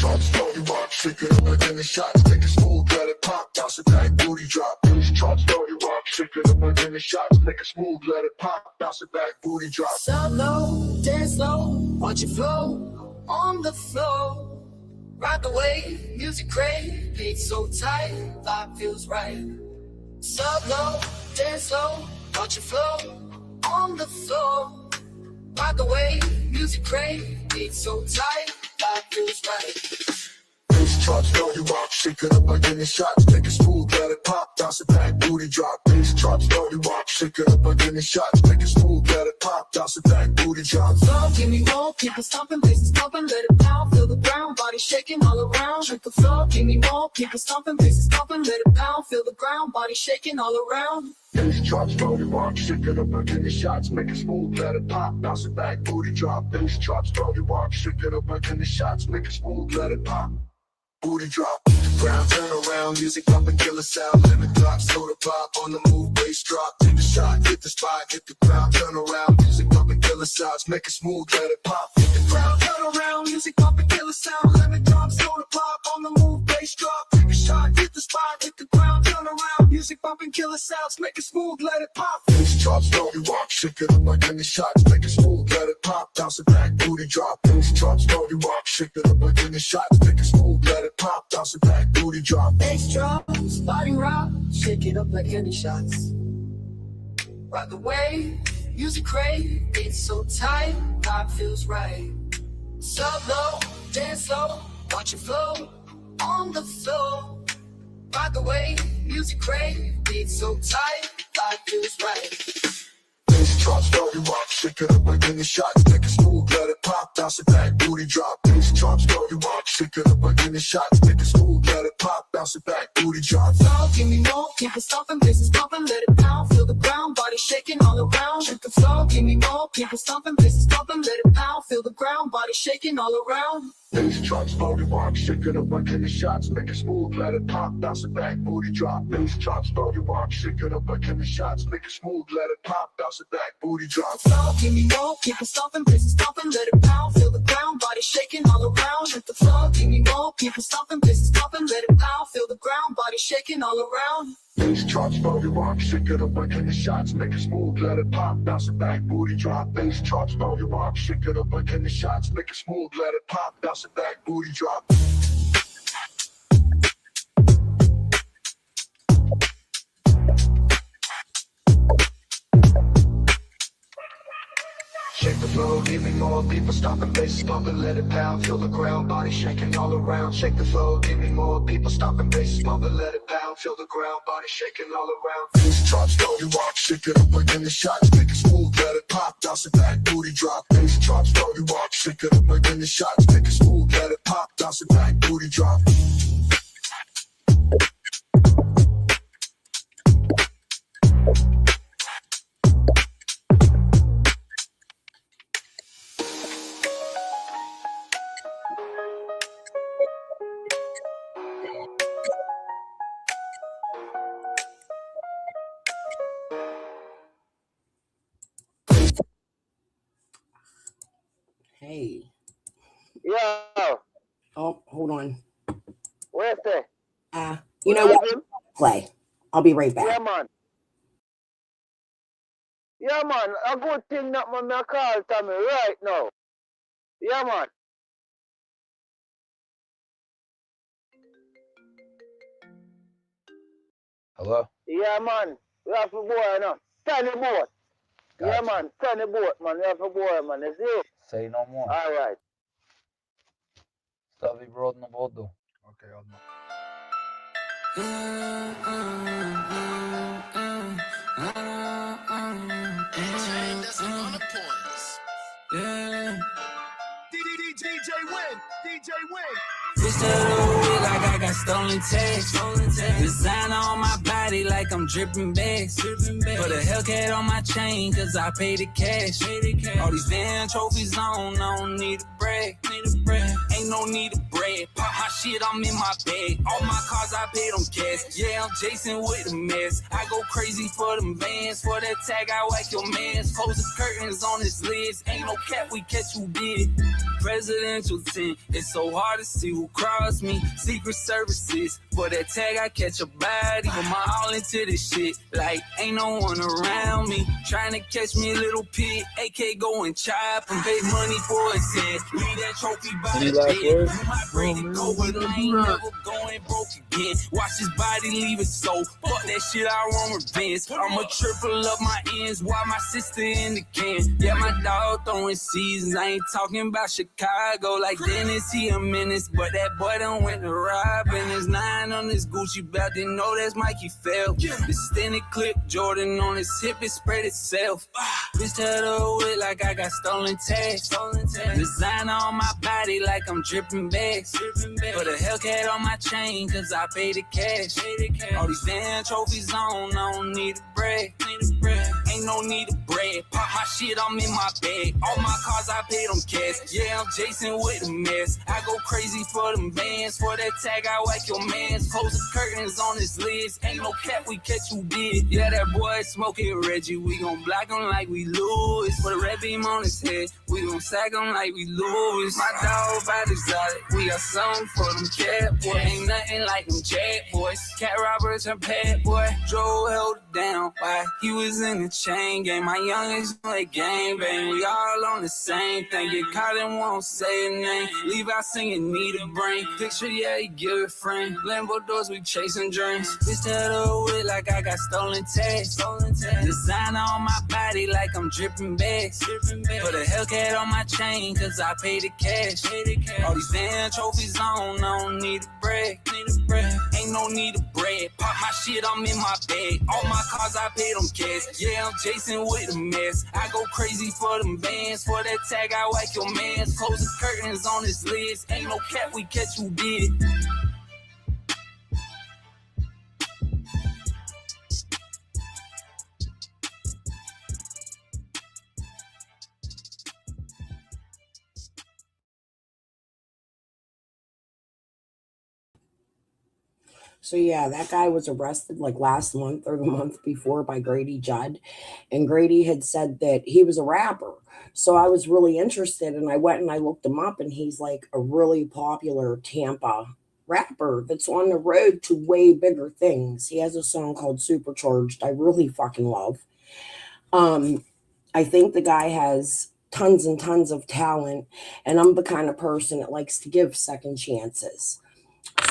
drops, throw you rock, shake it up again the shots, take it smooth, let it pop, bounce it back, booty drop. Bass drops, throw you rock, shake it up again the shots, make it smooth, let it pop, bounce it back, booty drop. Stop low, dance low, watch it flow on the floor. Ride the wave, music great, beat so tight, vibe feels right. Stop low, dance low, watch it flow on the floor. Ride the wave, music great, beat so tight, vibe feels right. Bass drops, throw you rock, shake it up again the shots, make it smooth, let it pop, bounce it back, booty drop. Bass drops, throw you rock, shake it up again the shots, make it smooth, let it pop, bounce it back, booty drop. Flow, give me more, people stomping, places stomping, let it pound, feel the ground, body shaking all around. Shake the floor, give me more, people stomping, places stomping, let it pound, feel the ground, body shaking all around. Bass drops, throw you rock, shake it up again the shots, make it smooth, let it pop, bounce it back, booty drop. Bass drops, throw you rock, shake it up again the shots, make it smooth, let it pop. Booty drop, ground turn around, music pumping, killer sound, lemon drop, soda pop, on the move, bass drop, take a shot, hit the spot, hit the ground, turn around, music pumping, killer sounds, make it smooth, let it pop. Hit the ground, turn around, music pumping, killer sound, lemon drop, soda pop, on the move, bass drop, take a shot, hit the spot, hit the ground, turn around, music pumping, killer sounds, make it smooth, let it pop. Bass drops, throw you rock, shake it up like any shots, make it smooth, let it pop, bounce it back, booty drop. Bass drops, throw you rock, shake it up like any shots, make it smooth, let it pop, bounce it back, booty drop. Bass drops, body rock, shake it up like any shots. Ride the wave, music great, it's so tight, vibe feels right. Sub low, dance slow, watch it flow on the floor. Ride the wave, music great, beats so tight, vibe feels right. Bass drops, throw you rock, shake it up like any shots, make it smooth, let it pop, bounce it back, booty drop. Bass drops, throw you rock, shake it up like any shots, make it smooth, let it pop, bounce it back, booty drop. Flow, give me more, people stomping, places stomping, let it pound, feel the ground, body shaking all around. Shake the flow, give me more, people stomping, places stomping, let it pound, feel the ground, body shaking all around. Bass drops, throw you rock, shake it up like any shots, make it smooth, let it pop, bounce it back, booty drop. Bass drops, throw you rock, shake it up like any shots, make it smooth, let it pop, bounce it back, booty drop. Flow, give me more, people stomping, places stomping, let it pound, feel the ground, body shaking all around. Hit the floor, give me more, people stomping, places stomping, let it pound, feel the ground, body shaking all around. Bass drops, throw you rock, shake it up like any shots, make it smooth, let it pop, bounce it back, booty drop. Bass drops, throw you rock, shake it up like any shots, make it smooth, let it pop, bounce it back, booty drop. Shake the floor, give me more, people stomping, bass pumping, let it pound, feel the ground, body shaking all around. Shake the floor, give me more, people stomping, bass pumping, let it pound, feel the ground, body shaking all around. Bass drops, throw you rock, shake it up like any shots, make it smooth, let it pop, bounce it back, booty drop. Bass drops, throw you rock, shake it up like any shots, make it smooth, let it pop, bounce it back, booty drop. Hey. Yo. Oh, hold on. Where's that? You know what? Play. I'll be right back. Yeah, man. Yeah, man. A good thing that man may call to me right now. Yeah, man. Hello? Yeah, man. We have to boy now. Turn the boat. Gotcha. Yeah, man. Turn the boat, man. We have to boy, man. You see? Say no more. All right. Stavi brod na vodu. Okej, odmah. Bitch to the wig like I got stolen tags. Designer on my body like I'm dripping bags. Put a Hellcat on my chain cause I pay the cash. All these damn trophies on, I don't need a brag. Ain't Ain't no need to brag. Pop my shit, I'm in my bag. All my cars, I paid on cash. Yeah, I'm Jason with the mess. I go crazy for them bands. For that tag, I whack your mans. Close the curtains on his lids. Ain't no cap, we catch who did. Presidential 10. It's so hard to see who crossed me. Secret services. For that tag, I catch a body. Put my all into this shit. Like, ain't no one around me. Trying to catch me a little pig. AK go and chop and pay money for his head. Leave that trophy by Any the last bed. words? You might break it go, but I ain't never going broke again. Watch his body leave it so. Fuck that shit, I want revenge. I'ma triple up my ends while my sister in the can. Yeah, my dog throwing seasons. I ain't talking about Chicago like Dennis, he a menace. But that boy done went to rob and his 9 on his Gucci belt. Didn't know that's Mikey Phelps. The extended clip, Jordan on his hip, it spread itself. Bitch, tell the wit like I got stolen tags. Designer on my body like I'm dripping bags. Put a Hellcat on my chain cause I pay the cash. All these damn trophies on, I don't need a brag. Ain't no need to brag. Pop my shit, I'm in my bag. All my cars, I paid them cash. Yeah, I'm Jason with the mess. I go crazy for them bands. For that tag, I whack your mans. Close the curtains on his lids. Ain't no cap, we catch who did. Yeah, that boy smoking Reggie. We gon' block him like we lose. Put a red beam on his head. We gon' sack him like we lose. My dog body exotic. We got something for them cat boys. Ain't nothing like them jet boys. Cat robbers and pad boy. Joe held it down. Why? He was in the chain game. My youngest like gang bang. We all on the same thing. Get caught and won't say a name. Leave out singing need a brain. Picture, yeah, he give it frame. Lambo doors, we chasing dreams. Bitch, tell the wit like I got stolen tags. Designer on my body like I'm dripping bags. Put a Hellcat on my chain cause I pay the cash. All these damn trophies on, I don't need a brag. Ain't no need to brag. Pop my shit, I'm in my bag. All my cars, I paid them cash. Yeah, I'm Jason with the mess. I go crazy for them bands. For that tag, I whack your mans. Close the curtains on his lids. Ain't no cap, we catch who did. So yeah, that guy was arrested like last month or the month before by Grady Judd. And Grady had said that he was a rapper. So I was really interested and I went and I looked him up and he's like a really popular Tampa rapper that's on the road to way bigger things. He has a song called Supercharged I really fucking love. I think the guy has tons and tons of talent and I'm the kind of person that likes to give second chances.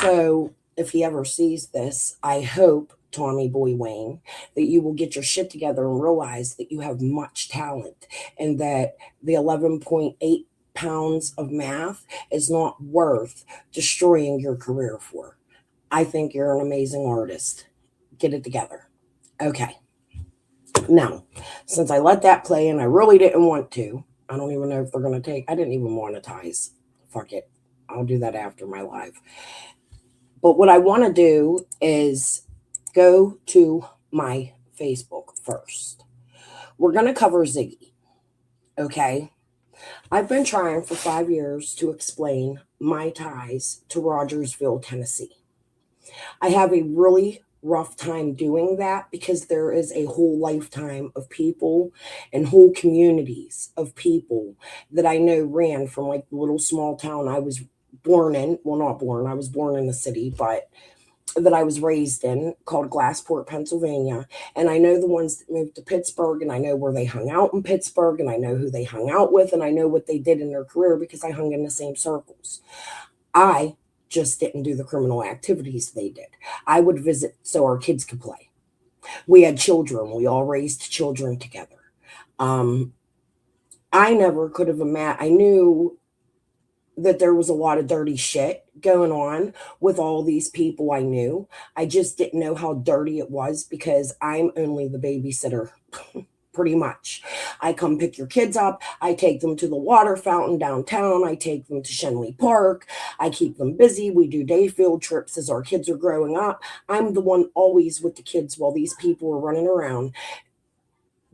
So if he ever sees this, I hope, Tommy Boy Wayne, that you will get your shit together and realize that you have much talent and that the 11.8 pounds of math is not worth destroying your career for. I think you're an amazing artist. Get it together. Okay. Now, since I let that play and I really didn't want to, I don't even know if they're going to take, I didn't even monetize. Fuck it. I'll do that after my live. But what I want to do is go to my Facebook first. We're going to cover Ziggy. Okay. I've been trying for 5 years to explain my ties to Rogersville, Tennessee. I have a really rough time doing that because there is a whole lifetime of people and whole communities of people that I know ran from like the little small town I was born in. Well, not born. I was born in the city, but that I was raised in called Glassport, Pennsylvania. And I know the ones that moved to Pittsburgh and I know where they hung out in Pittsburgh and I know who they hung out with and I know what they did in their career because I hung in the same circles. I just didn't do the criminal activities they did. I would visit so our kids could play. We had children. We all raised children together. I never could have imagined. I knew that there was a lot of dirty shit going on with all these people I knew. I just didn't know how dirty it was because I'm only the babysitter. Pretty much. I come pick your kids up. I take them to the water fountain downtown. I take them to Shenley Park. I keep them busy. We do day field trips as our kids are growing up. I'm the one always with the kids while these people are running around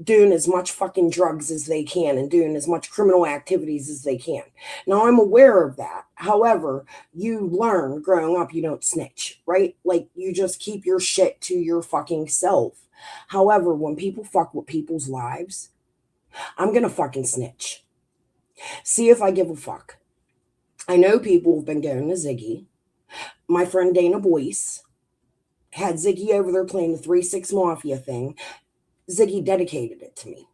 doing as much fucking drugs as they can and doing as much criminal activities as they can. Now, I'm aware of that. However, you learn growing up, you don't snitch, right? Like, you just keep your shit to your fucking self. However, when people fuck with people's lives, I'm gonna fucking snitch. See if I give a fuck. I know people have been going to Ziggy. My friend Dana Boyce had Ziggy over there playing the 3-6 Mafia thing. Ziggy dedicated it to me.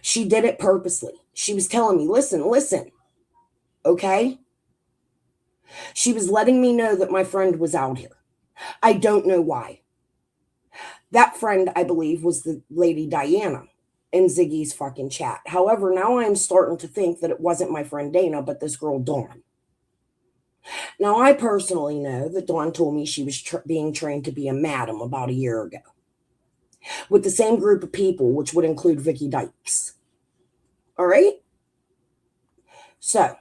She did it purposely. She was telling me, listen, okay? She was letting me know that my friend was out here. I don't know why. That friend, I believe, was the lady Diana in Ziggy's fucking chat. However, now I'm starting to think that it wasn't my friend Dana, but this girl Dawn. Now, I personally know that Dawn told me she was being trained to be a madam about a year ago with the same group of people, which would include Vicky Dykes. All right? So,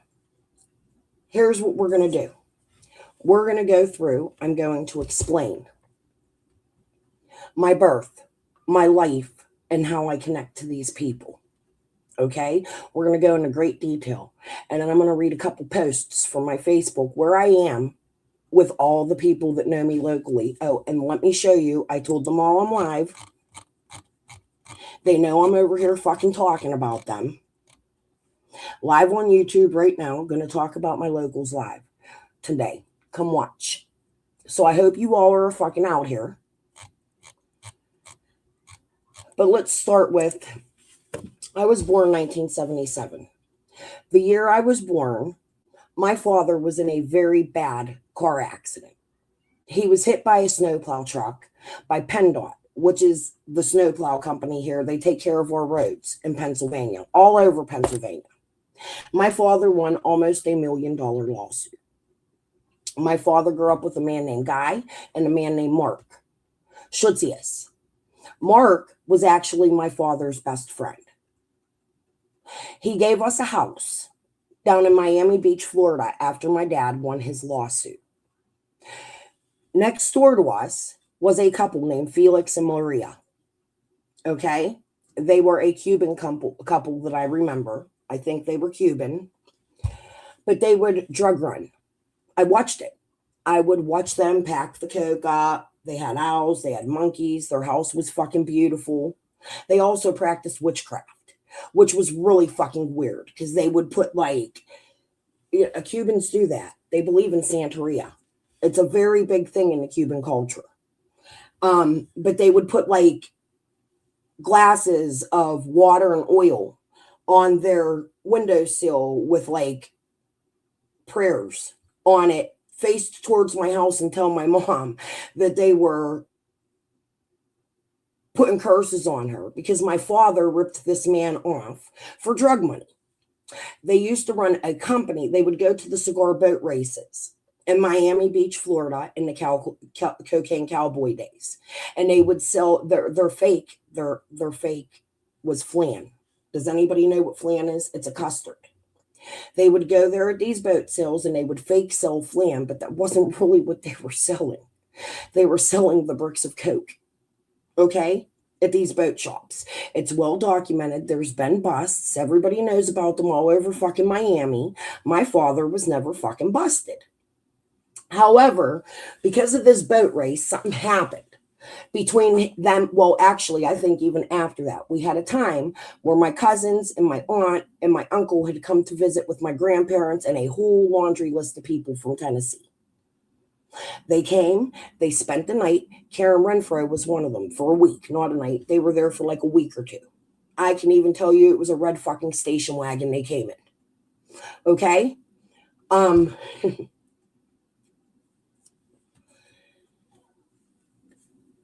here's what we're going to do. We're going to go through, I'm going to explain my birth, my life, and how I connect to these people. Okay? We're going to go into great detail. And then I'm going to read a couple posts from my Facebook where I am with all the people that know me locally. Oh, and let me show you. I told them all I'm live. They know I'm over here fucking talking about them. Live on YouTube right now. I'm going to talk about my locals live today. Come watch. So I hope you all are fucking out here. But let's start with, I was born 1977. The year I was born, my father was in a very bad car accident. He was hit by a snowplow truck by PennDOT, which is the snowplow company here. They take care of our roads in Pennsylvania, all over Pennsylvania. My father won almost $1 million lawsuit. My father grew up with a man named Guy and a man named Mark Schutzius. Mark was actually my father's best friend. He gave us a house down in Miami Beach, Florida, after my dad won his lawsuit. Next door to us was a couple named Felix and Maria. Okay? They were a Cuban couple that I remember. I think they were Cuban. But they would drug run. I watched it. I would watch them pack the coke up. They had owls. They had monkeys. Their house was fucking beautiful. They also practiced witchcraft, which was really fucking weird because they would put like, Cubans do that. They believe in Santeria. It's a very big thing in the Cuban culture. But they would put like glasses of water and oil on their windowsill with like prayers on it, faced towards my house, and tell my mom that they were putting curses on her because my father ripped this man off for drug money. They used to run a company. They would go to the cigar boat races in Miami Beach, Florida, in the cocaine cowboy days, and they would sell their fake. Their fake was flan. Does anybody know what flan is? It's a custard. They would go there at these boat sales and they would fake sell flan, but that wasn't really what they were selling. They were selling the bricks of coke. Okay? At these boat shops. It's well documented. There's been busts. Everybody knows about them all over fucking Miami. My father was never fucking busted. However, because of this boat race, something happened between them. Well, actually, I think even after that, we had a time where my cousins and my aunt and my uncle had come to visit with my grandparents and a whole laundry list of people from Tennessee. They came, they spent the night. Karen Renfro was one of them for a week, not a night. They were there for like a week or two. I can even tell you it was a red fucking station wagon they came in. Okay?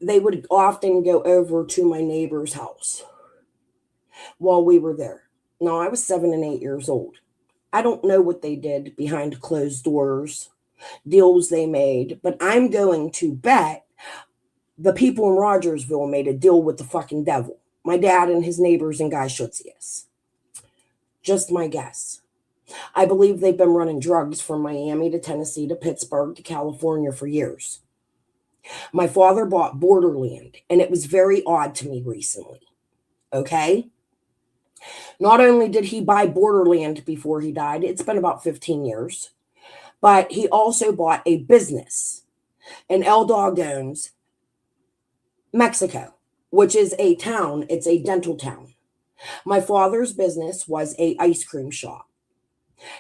They would often go over to my neighbor's house while we were there. Now, I was 7 and 8 years old. I don't know what they did behind closed doors, deals they made, but I'm going to bet the people in Rogersville made a deal with the fucking devil. My dad and his neighbors and Guy Schutzius. Just my guess. I believe they've been running drugs from Miami to Tennessee to Pittsburgh to California for years. My father bought borderland, and it was very odd to me recently. Okay? Not only did he buy borderland before he died, it's been about 15 years, but he also bought a business in El Dogones, Mexico, which is a town. It's a dental town. My father's business was a ice cream shop.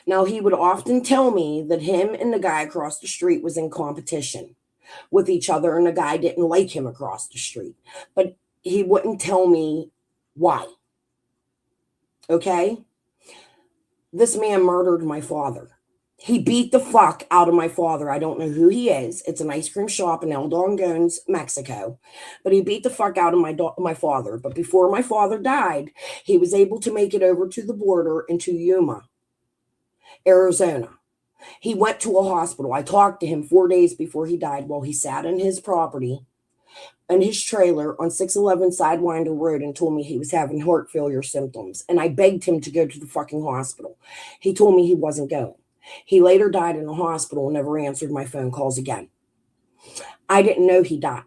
Now, he would often tell me that him and the guy across the street was in competition with each other, and the guy didn't like him across the street. But he wouldn't tell me why. Okay? This man murdered my father. He beat the fuck out of my father. I don't know who he is. It's an ice cream shop in El Dongones, Mexico. But he beat the fuck out of my father. But before my father died, he was able to make it over to the border into Yuma, Arizona. He went to a hospital. I talked to him 4 days before he died while he sat in his property in his trailer on 611 Sidewinder Road and told me he was having heart failure symptoms. And I begged him to go to the fucking hospital. He told me he wasn't going. He later died in the hospital and never answered my phone calls again. I didn't know he died.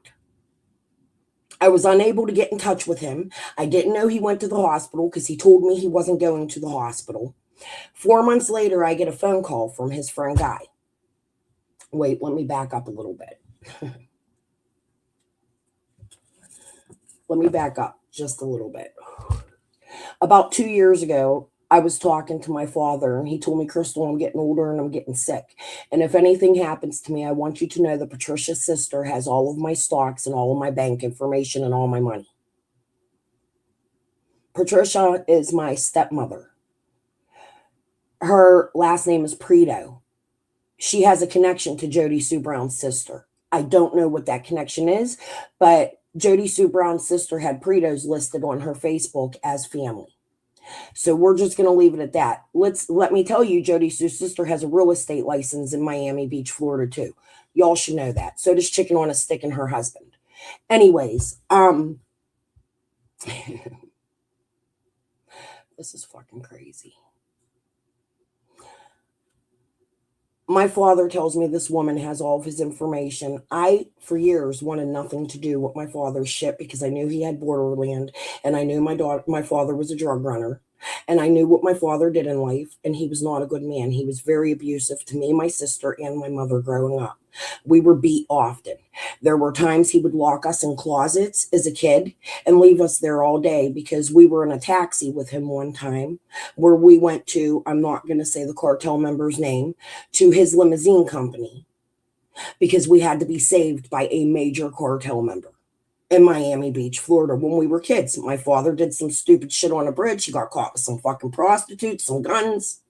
I was unable to get in touch with him. I didn't know he went to the hospital because he told me he wasn't going to the hospital. 4 months later, I get a phone call from his friend Guy. Wait, let me back up a little bit. Let me back up just a little bit. About 2 years ago, I was talking to my father, and he told me, Crystal, I'm getting older and I'm getting sick. And if anything happens to me, I want you to know that Patricia's sister has all of my stocks and all of my bank information and all my money. Patricia is my stepmother. Her last name is Preto. She has a connection to Jody Sue Brown's sister. I don't know what that connection is, but Jody Sue Brown's sister had Preto's listed on her Facebook as family. So we're just going to leave it at that. Let me tell you, Jody Sue's sister has a real estate license in Miami Beach, Florida, too. Y'all should know that. So does Chicken on a Stick and her husband. Anyways, this is fucking crazy. My father tells me this woman has all of his information. I, for years, wanted nothing to do with my father's shit because I knew he had borderland, and I knew my father was a drug runner, and I knew what my father did in life, and he was not a good man. He was very abusive to me, my sister, and my mother growing up. We were beat often. There were times he would lock us in closets as a kid and leave us there all day because we were in a taxi with him one time where we went to, I'm not going to say the cartel member's name, to his limousine company because we had to be saved by a major cartel member in Miami Beach, Florida when we were kids. My father did some stupid shit on a bridge. He got caught with some fucking prostitutes, some guns.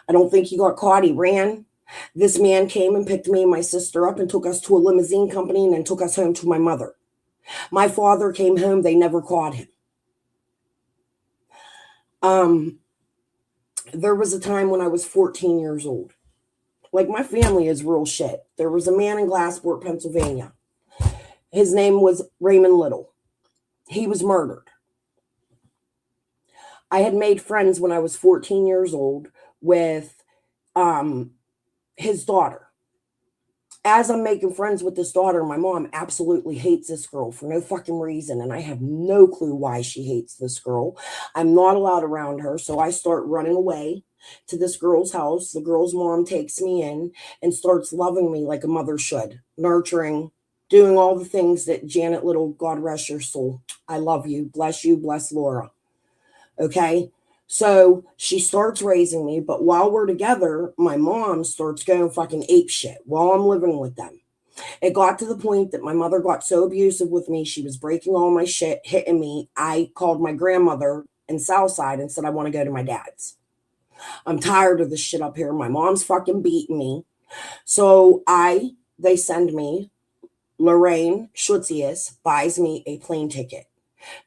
I don't think he got caught. He ran. This man came and picked me and my sister up and took us to a limousine company and then took us home to my mother. My father came home. They never caught him. There was a time when I was 14 years old. Like, my family is real shit. There was a man in Glassport, Pennsylvania. His name was Raymond Little. He was murdered. I had made friends when I was 14 years old with his daughter. As I'm making friends with this daughter, my mom absolutely hates this girl for no fucking reason, and I have no clue why she hates this girl. I'm not allowed around her, so I start running away to this girl's house. The girl's mom takes me in and starts loving me like a mother should, nurturing, doing all the things that Janet Little, God rest your soul. I love you, bless Laura. Okay? So she starts raising me, but while we're together, my mom starts going fucking ape shit while I'm living with them. It got to the point that my mother got so abusive with me, she was breaking all my shit, hitting me. I called my grandmother in Southside and said, I want to go to my dad's. I'm tired of this shit up here. My mom's fucking beating me. So they send me, Lorraine Schutzius buys me a plane ticket.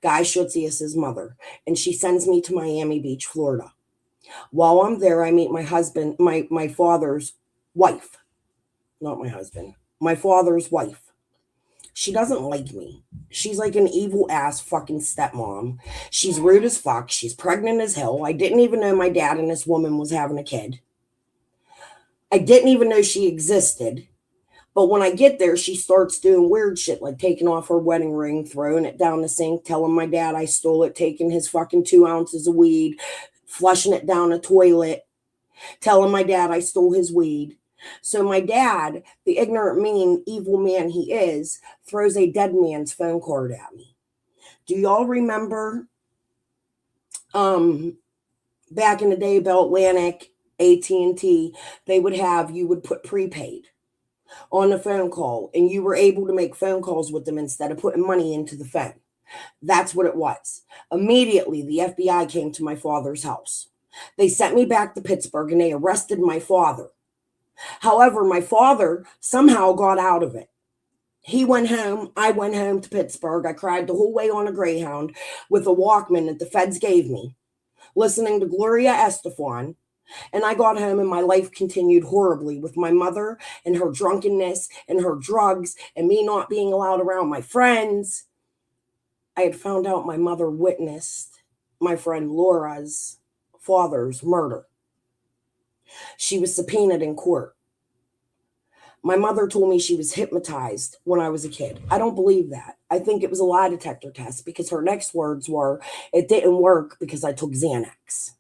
Guy Schutzius' mother, and she sends me to Miami Beach, Florida. While I'm there, I meet my husband, my father's wife. Not my husband, my father's wife. She doesn't like me. She's like an evil ass fucking stepmom. She's rude as fuck. She's pregnant as hell. I didn't even know my dad and this woman was having a kid. I didn't even know she existed. But when I get there, she starts doing weird shit, like taking off her wedding ring, throwing it down the sink, telling my dad I stole it, taking his fucking 2 ounces of weed, flushing it down a toilet, telling my dad I stole his weed. So my dad, the ignorant, mean, evil man he is, throws a dead man's phone card at me. Do y'all remember back in the day, Bell Atlantic, AT&T, you would put prepaid on the phone call, and you were able to make phone calls with them instead of putting money into the phone. That's what it was. Immediately, the FBI came to my father's house. They sent me back to Pittsburgh, and they arrested my father. However, my father somehow got out of it. He went home. I went home to Pittsburgh. I cried the whole way on a Greyhound with a Walkman that the feds gave me, listening to Gloria Estefan. And I got home and my life continued horribly with my mother and her drunkenness and her drugs and me not being allowed around my friends. I had found out my mother witnessed my friend Laura's father's murder. She was subpoenaed in court. My mother told me she was hypnotized when I was a kid. I don't believe that. I think it was a lie detector test because her next words were, it didn't work because I took Xanax.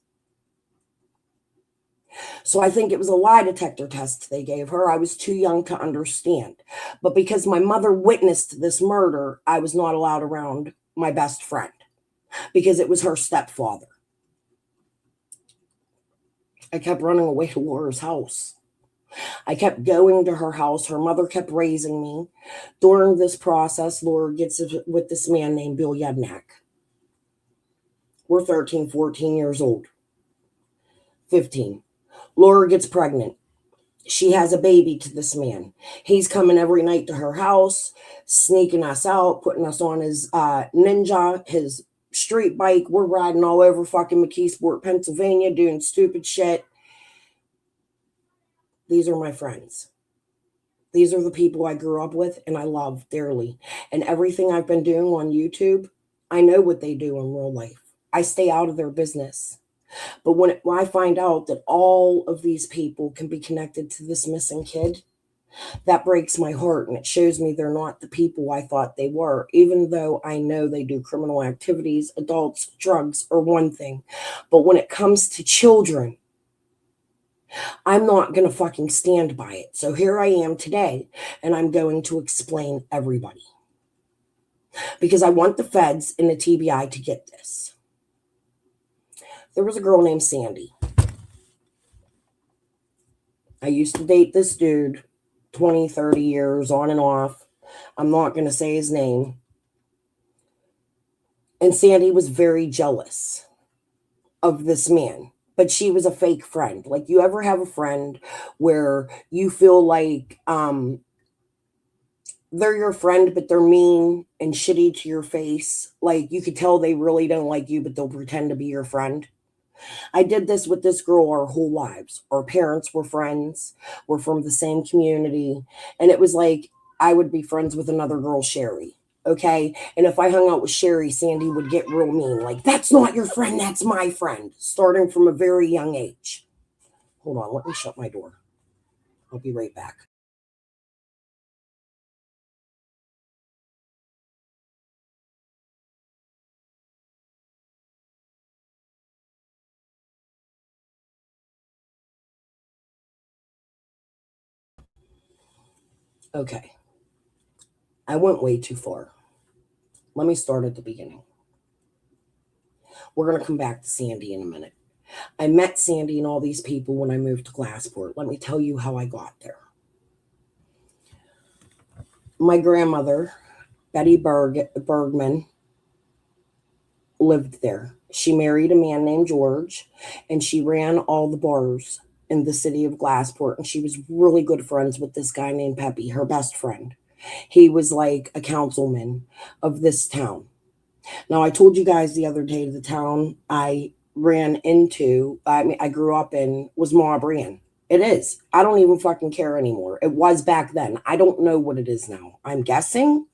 So I think it was a lie detector test they gave her. I was too young to understand. But because my mother witnessed this murder, I was not allowed around my best friend because it was her stepfather. I kept running away to Laura's house. I kept going to her house. Her mother kept raising me. During this process, Laura gets with this man named Bill Yednak. We're 13, 14 years old. 15. Laura gets pregnant. She has a baby to this man. He's coming every night to her house, sneaking us out, putting us on his Ninja, his street bike. We're riding all over fucking McKeesport, Pennsylvania, doing stupid shit. These are my friends. These are the people I grew up with and I love dearly. And everything I've been doing on YouTube, I know what they do in real life. I stay out of their business. But when I find out that all of these people can be connected to this missing kid, that breaks my heart, and it shows me they're not the people I thought they were, even though I know they do criminal activities. Adults, drugs are one thing. But when it comes to children, I'm not going to fucking stand by it. So here I am today, and I'm going to explain everybody. Because I want the feds and the TBI to get this. There was a girl named Sandy. I used to date this dude 20, 30 years on and off. I'm not going to say his name. And Sandy was very jealous of this man. But she was a fake friend. Like, you ever have a friend where you feel like they're your friend, but they're mean and shitty to your face? Like, you could tell they really don't like you, but they'll pretend to be your friend. I did this with this girl our whole lives. Our parents were friends. We're from the same community. And it was like I would be friends with another girl, Sherry. Okay? And if I hung out with Sherry, Sandy would get real mean. Like, that's not your friend. That's my friend. Starting from a very young age. Hold on. Let me shut my door. I'll be right back. Okay. I went way too far. Let me start at the beginning. We're going to come back to Sandy in a minute. I met Sandy and all these people when I moved to Glassport. Let me tell you how I got there. My grandmother, Betty Bergman, lived there. She married a man named George, and she ran all the bars in the city of Glassport, and she was really good friends with this guy named Peppy, her best friend. He was like a councilman of this town. Now, I told you guys the other day the town I grew up in was Maubrian. It is. I don't even fucking care anymore. It was back then. I don't know what it is now. I'm guessing.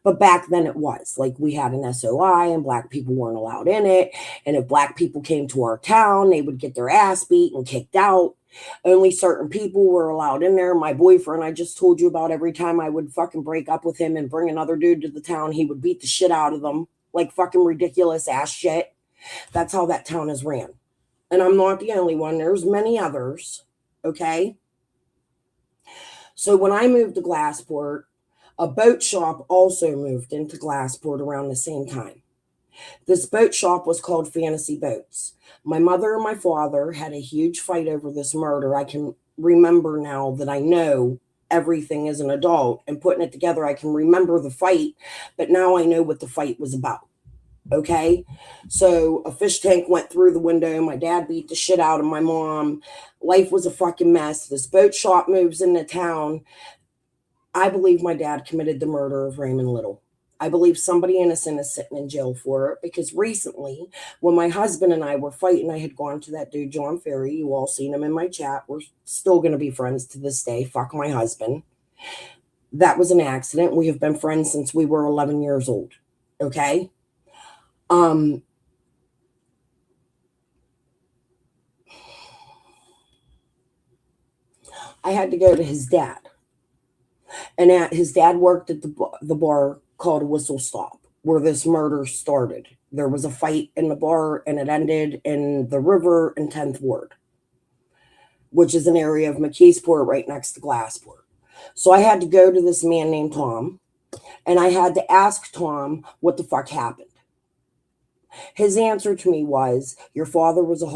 But back then it was. Like, we had an SOI and black people weren't allowed in it. And if black people came to our town, they would get their ass beat and kicked out. Only certain people were allowed in there. My boyfriend, I just told you about, every time I would fucking break up with him and bring another dude to the town, he would beat the shit out of them. Like fucking ridiculous ass shit. That's how that town is ran. And I'm not the only one. There's many others. Okay? So when I moved to Glassport, a boat shop also moved into Glassport around the same time. This boat shop was called Fantasy Boats. My mother and my father had a huge fight over this murder. I can remember now that I know everything as an adult, and putting it together, I can remember the fight, but now I know what the fight was about. Okay? So a fish tank went through the window. My dad beat the shit out of my mom. Life was a fucking mess. This boat shop moves into town. I believe my dad committed the murder of Raymond Little. I believe somebody innocent is sitting in jail for it, because recently, when my husband and I were fighting, I had gone to that dude, John Ferry. You all seen him in my chat. We're still going to be friends to this day. Fuck my husband. That was an accident. We have been friends since we were 11 years old. Okay? I had to go to his dad. And his dad worked at the bar called Whistle Stop, where this murder started. There was a fight in the bar, and it ended in the river in 10th Ward, which is an area of McKeesport right next to Glassport. So I had to go to this man named Tom, and I had to ask Tom what the fuck happened. His answer to me was, your father was a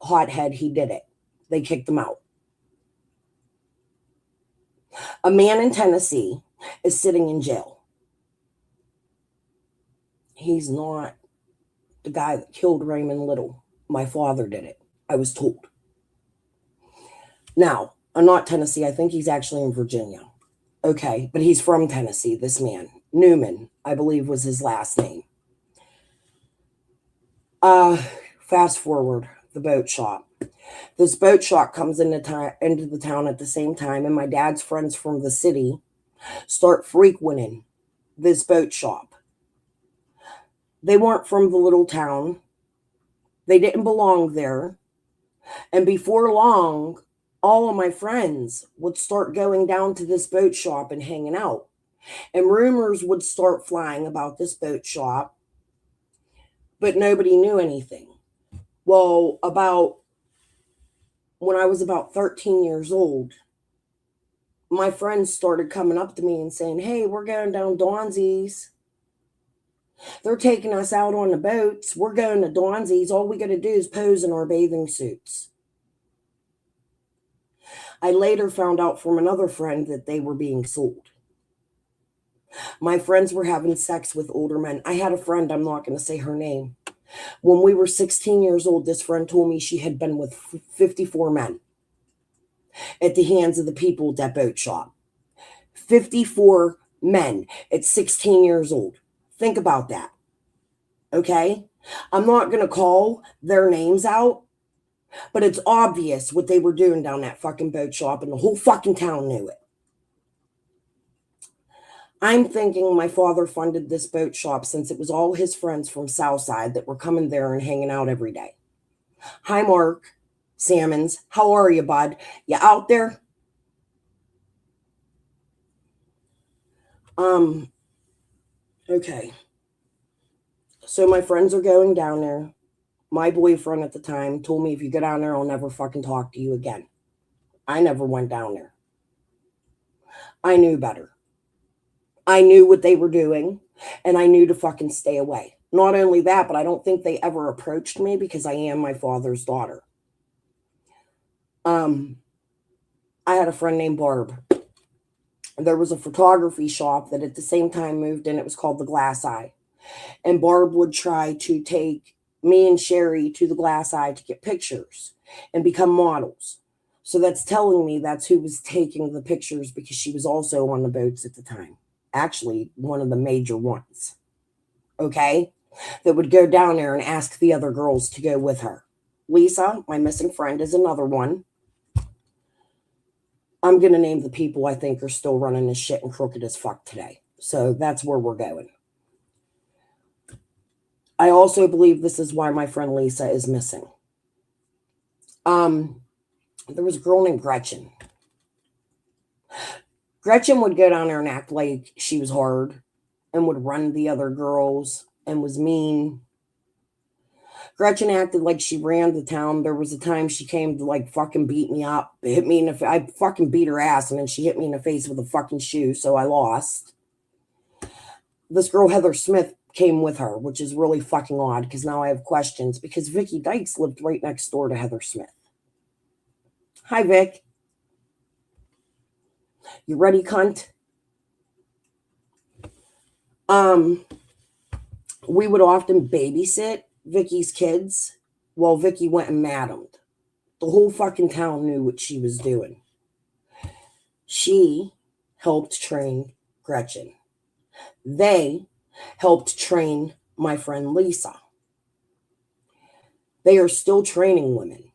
hothead. He did it. They kicked him out. A man in Tennessee is sitting in jail. He's not the guy that killed Raymond Little. My father did it, I was told. Now, I'm not Tennessee. I think he's actually in Virginia. Okay, but he's from Tennessee, this man. Newman, I believe, was his last name. Fast forward, the boat shop. This boat shop comes into the town at the same time, and my dad's friends from the city start frequenting this boat shop. They weren't from the little town. They didn't belong there. And before long, all of my friends would start going down to this boat shop and hanging out. And rumors would start flying about this boat shop, but nobody knew anything. Well, when I was about 13 years old, my friends started coming up to me and saying, hey, we're going down Dawnsies. They're taking us out on the boats. We're going to Dawnsies. All we got to do is pose in our bathing suits. I later found out from another friend that they were being sold. My friends were having sex with older men. I had a friend, I'm not going to say her name. When we were 16 years old, this friend told me she had been with 54 men at the hands of the people at that boat shop. 54 men at 16 years old. Think about that. Okay? I'm not going to call their names out, but it's obvious what they were doing down that fucking boat shop, and the whole fucking town knew it. I'm thinking my father funded this boat shop since it was all his friends from Southside that were coming there and hanging out every day. Hi, Mark Salmons. How are you, bud? You out there? Okay. So my friends are going down there. My boyfriend at the time told me, if you go down there, I'll never fucking talk to you again. I never went down there. I knew better. I knew what they were doing, and I knew to fucking stay away. Not only that, but I don't think they ever approached me because I am my father's daughter. I had a friend named Barb. There was a photography shop that at the same time moved in. It was called the Glass Eye. And Barb would try to take me and Sherry to the Glass Eye to get pictures and become models. So that's telling me that's who was taking the pictures, because she was also on the boats at the time. Actually, one of the major ones. Okay? That would go down there and ask the other girls to go with her. Lisa, my missing friend, is another one. I'm going to name the people I think are still running this shit and crooked as fuck today. So that's where we're going. I also believe this is why my friend Lisa is missing. There was a girl named Gretchen. Gretchen would go down there and act like she was hard and would run the other girls and was mean. Gretchen acted like she ran the town. There was a time she came to like fucking beat me up, hit me in the I fucking beat her ass, and then she hit me in the face with a fucking shoe, so I lost. This girl Heather Smith came with her, which is really fucking odd because now I have questions because Vicky Dykes lived right next door to Heather Smith. Hi, Vic. You ready, cunt? We would often babysit Vicky's kids while Vicky went and madamed. The whole fucking town knew what she was doing. She helped train Gretchen. They helped train my friend Lisa. They are still training women.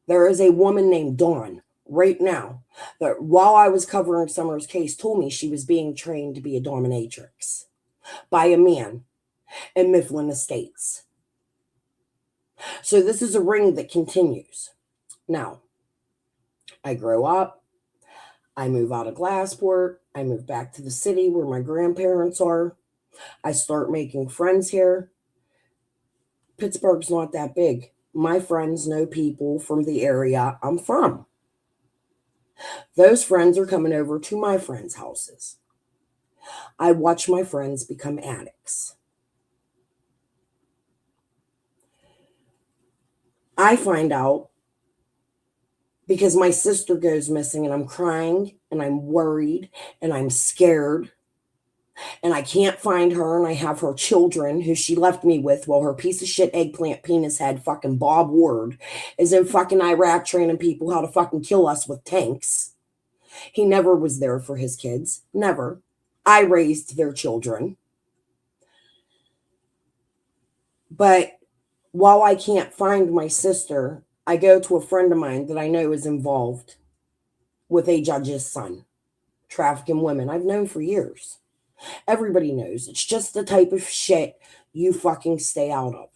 There is a woman named Dawn right now that while I was covering Summer's case told me she was being trained to be a dominatrix by a man in Mifflin Estates. So this is a ring that continues. Now, I grow up. I move out of Glassport. I move back to the city where my grandparents are. I start making friends here. Pittsburgh's not that big. My friends know people from the area I'm from. Those friends are coming over to my friends' houses. I watch my friends become addicts. I find out because my sister goes missing and I'm crying and I'm worried and I'm scared and I can't find her and I have her children who she left me with while her piece of shit eggplant penis head fucking Bob Ward is in fucking Iraq training people how to fucking kill us with tanks. He never was there for his kids. Never. I raised their children. But while I can't find my sister, I go to a friend of mine that I know is involved with a judge's son, trafficking women. I've known for years. Everybody knows. It's just the type of shit you fucking stay out of.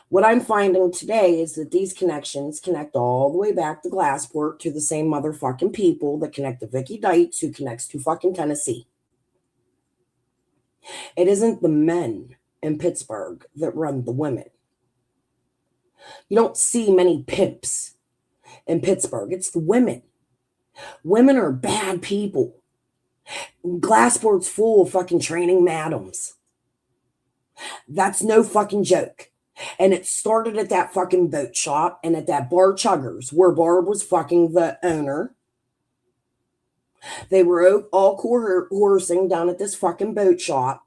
What I'm finding today is that these connections connect all the way back to Glassport to the same motherfucking people that connect to Vicky Dykes, who connects to fucking Tennessee. It isn't the men in Pittsburgh that run the women. You don't see many pimps in Pittsburgh. It's the women. Women are bad people. Glassport's full of fucking training madams. That's no fucking joke. And it started at that fucking boat shop and at that bar Chuggers where Barb was fucking the owner. They were all coercing down at this fucking boat shop.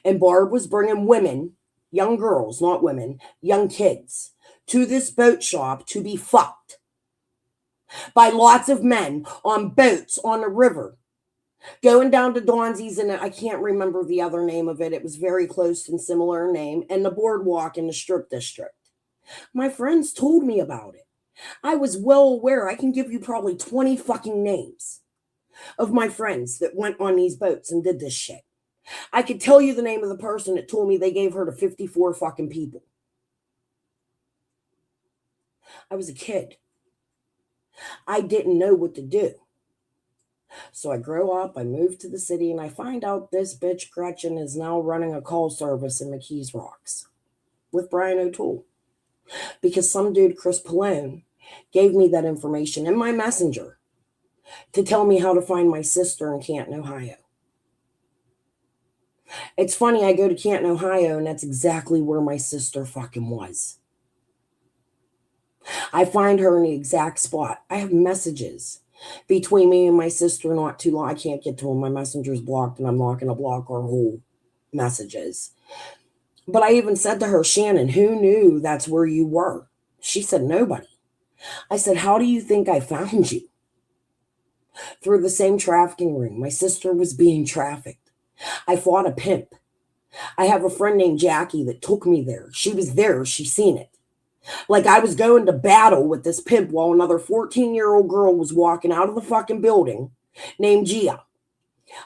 And Barb was bringing women, young girls, not women, young kids, to this boat shop to be fucked by lots of men on boats on the river. Going down to Donzi's, and I can't remember the other name of it. It was very close and similar name, and the boardwalk in the strip district. My friends told me about it. I was well aware. I can give you probably 20 fucking names of my friends that went on these boats and did this shit. I could tell you the name of the person that told me they gave her to 54 fucking people. I was a kid. I didn't know what to do. So I grow up, I move to the city, and I find out this bitch Gretchen is now running a call service in McKees Rocks with Brian O'Toole. Because some dude, Chris Pallone, gave me that information in my messenger to tell me how to find my sister in Canton, Ohio. It's funny, I go to Canton, Ohio, and that's exactly where my sister fucking was. I find her in the exact spot. I have messages between me and my sister not too long. I can't get to them. My messenger's blocked, and I'm not going to block our whole messages. But I even said to her, Shannon, who knew that's where you were? She said, nobody. I said, how do you think I found you? Through the same trafficking ring. My sister was being trafficked. I fought a pimp. I have a friend named Jackie that took me there. She was there. She seen it. Like I was going to battle with this pimp while another 14-year-old girl was walking out of the fucking building named Gia.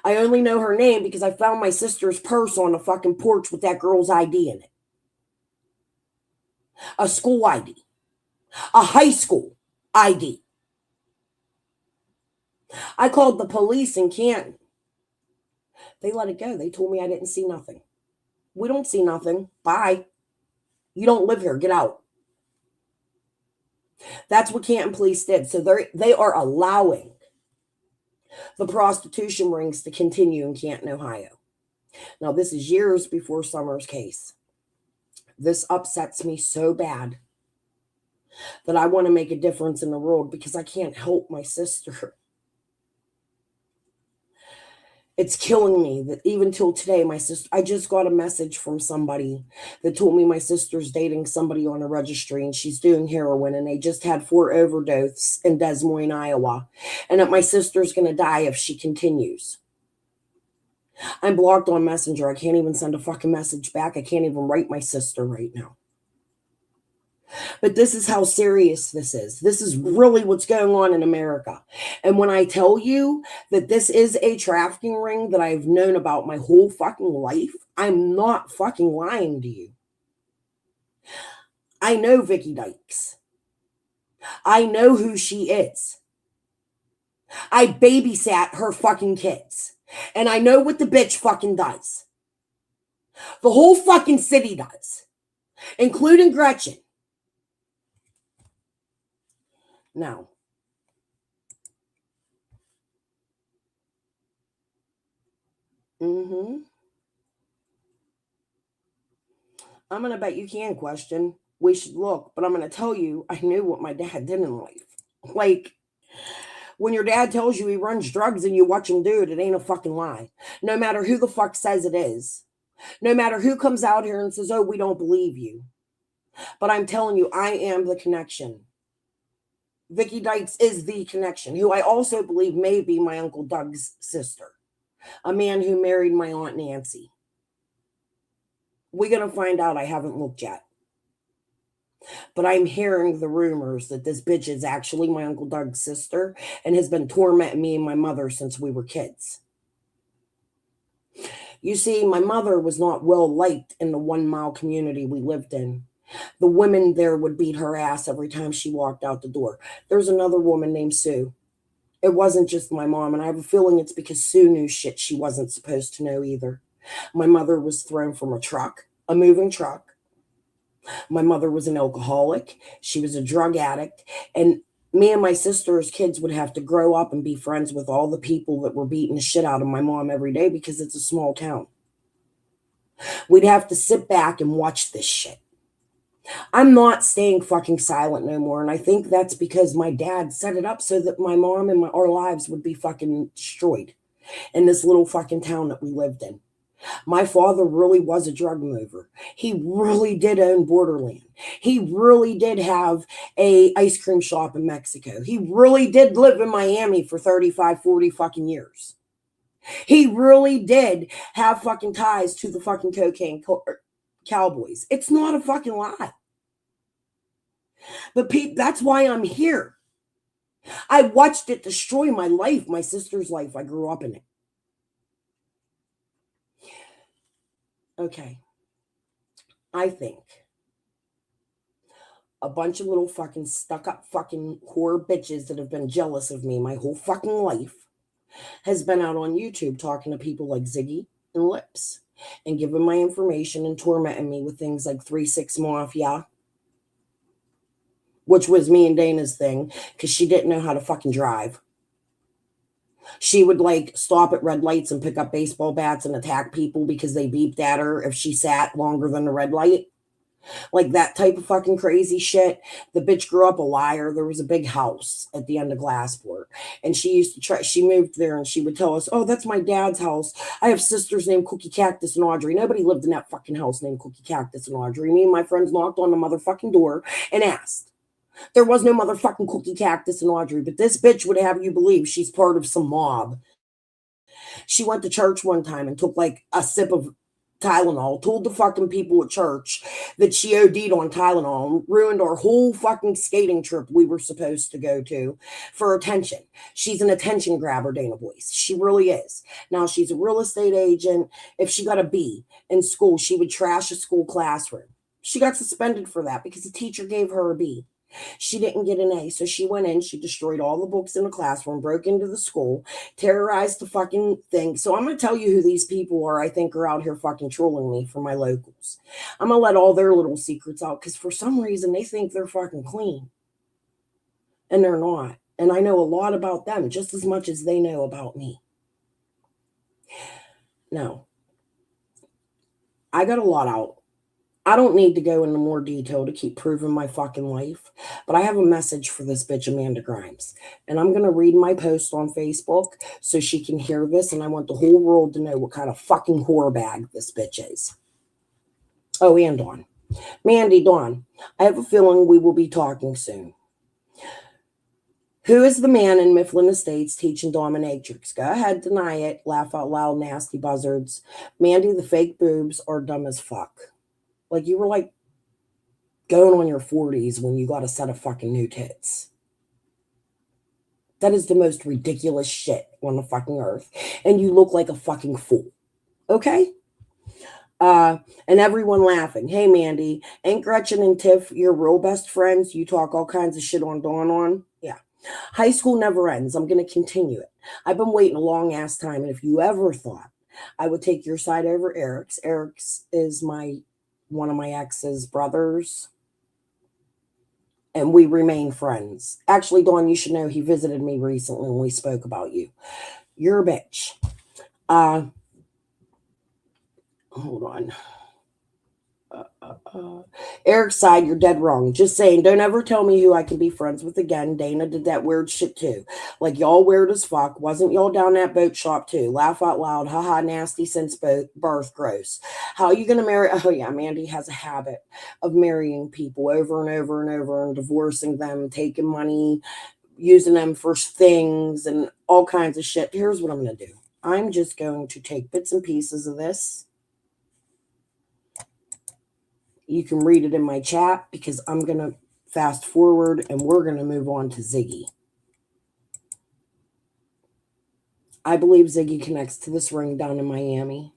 I only know her name because I found my sister's purse on the fucking porch with that girl's ID in it. A school ID. A high school ID. I called the police in Canton. They let it go. They told me I didn't see nothing. We don't see nothing. Bye. You don't live here. Get out. That's what Canton police did. So they are allowing the prostitution rings to continue in Canton, Ohio. Now, this is years before Summer's case. This upsets me so bad that I want to make a difference in the world because I can't help my sister. It's killing me that even till today, my sister, I just got a message from somebody that told me my sister's dating somebody on a registry and she's doing heroin and they just had 4 overdoses in Des Moines, Iowa, and that my sister's going to die if she continues. I'm blocked on Messenger. I can't even send a fucking message back. I can't even write my sister right now. But this is how serious this is. This is really what's going on in America. And when I tell you that this is a trafficking ring that I've known about my whole fucking life, I'm not fucking lying to you. I know Vicky Dykes. I know who she is. I babysat her fucking kids. And I know what the bitch fucking does. The whole fucking city does. Including Gretchen. Now, I'm going to bet you can question. We should look, but I'm going to tell you, I knew what my dad did in life. Like, when your dad tells you he runs drugs and you watch him do it, it ain't a fucking lie. No matter who the fuck says it is. No matter who comes out here and says, oh, we don't believe you. But I'm telling you, I am the connection. Vicky Dykes is the connection, who I also believe may be my Uncle Doug's sister. A man who married my Aunt Nancy. We're going to find out. I haven't looked yet. But I'm hearing the rumors that this bitch is actually my Uncle Doug's sister and has been tormenting me and my mother since we were kids. You see, my mother was not well liked in the 1 mile community we lived in. The women there would beat her ass every time she walked out the door. There's another woman named Sue. It wasn't just my mom, and I have a feeling it's because Sue knew shit she wasn't supposed to know either. My mother was thrown from a truck, a moving truck. My mother was an alcoholic. She was a drug addict. And me and my sister as kids would have to grow up and be friends with all the people that were beating the shit out of my mom every day because it's a small town. We'd have to sit back and watch this shit. I'm not staying fucking silent no more. And I think that's because my dad set it up so that my mom and our lives would be fucking destroyed in this little fucking town that we lived in. My father really was a drug mover. He really did own Borderland. He really did have a ice cream shop in Mexico. He really did live in Miami for 35, 40 fucking years. He really did have fucking ties to the fucking cocaine cowboys. It's not a fucking lie. But that's why I'm here. I watched it destroy my life, my sister's life. I grew up in it. Okay. I think a bunch of little fucking stuck-up fucking whore bitches that have been jealous of me my whole fucking life has been out on YouTube talking to people like Ziggy and Lips and giving my information and tormenting me with things like 3-6 Mafia, which was me and Dana's thing because she didn't know how to fucking drive. She would like stop at red lights and pick up baseball bats and attack people because they beeped at her if she sat longer than the red light. Like that type of fucking crazy shit. The bitch grew up a liar. There was a big house at the end of Glassport. And she used to try, she moved there and she would tell us, oh, that's my dad's house. I have sisters named Cookie Cactus and Audrey. Nobody lived in that fucking house named Cookie Cactus and Audrey. Me and my friends knocked on the motherfucking door and asked. There was no motherfucking Cookie Cactus and Audrey, but this bitch would have you believe she's part of some mob. She went to church one time and took like a sip of Tylenol, told the fucking people at church that she OD'd on Tylenol, ruined our whole fucking skating trip we were supposed to go to for attention. She's an attention grabber, Dana Boyce. She really is. Now, she's a real estate agent. If she got a B in school, she would trash a school classroom. She got suspended for that because the teacher gave her a B. She didn't get an A, so she went in, she destroyed all the books in the classroom, broke into the school, terrorized the fucking thing. So I'm going to tell you who these people are I think are out here fucking trolling me for my locals. I'm going to let all their little secrets out because for some reason they think they're fucking clean. And they're not. And I know a lot about them just as much as they know about me. No. I got a lot out. I don't need to go into more detail to keep proving my fucking life, but I have a message for this bitch Amanda Grimes. And I'm going to read my post on Facebook so she can hear this, and I want the whole world to know what kind of fucking whore bag this bitch is. Oh, and Dawn. Mandy, Dawn, I have a feeling we will be talking soon. Who is the man in Mifflin Estates teaching dominatrix? Go ahead, deny it. Laugh out loud, nasty buzzards. Mandy, the fake boobs are dumb as fuck. Like you were like going on your 40s when you got a set of fucking new tits. That is the most ridiculous shit on the fucking earth. And you look like a fucking fool. Okay? And everyone laughing. Hey, Mandy, ain't Gretchen and Tiff your real best friends? You talk all kinds of shit on Dawn on? Yeah. High school never ends. I'm going to continue it. I've been waiting a long ass time. And if you ever thought I would take your side over Eric's is one of my ex's brothers. And we remain friends. Actually, Dawn, you should know he visited me recently and we spoke about you. You're a bitch. Hold on. Eric's side, you're dead wrong. Just saying, don't ever tell me who I can be friends with again. Dana did that weird shit too. Like y'all weird as fuck. Wasn't y'all down that boat shop too? Laugh out loud. Haha, nasty since birth. Gross. How you gonna marry? Oh yeah, Mandy has a habit of marrying people over and over and over and divorcing them, taking money, using them for things and all kinds of shit. Here's what I'm gonna do. I'm just going to take bits and pieces of this. You can read it in my chat because I'm going to fast forward and we're going to move on to Ziggy. I believe Ziggy connects to this ring down in Miami.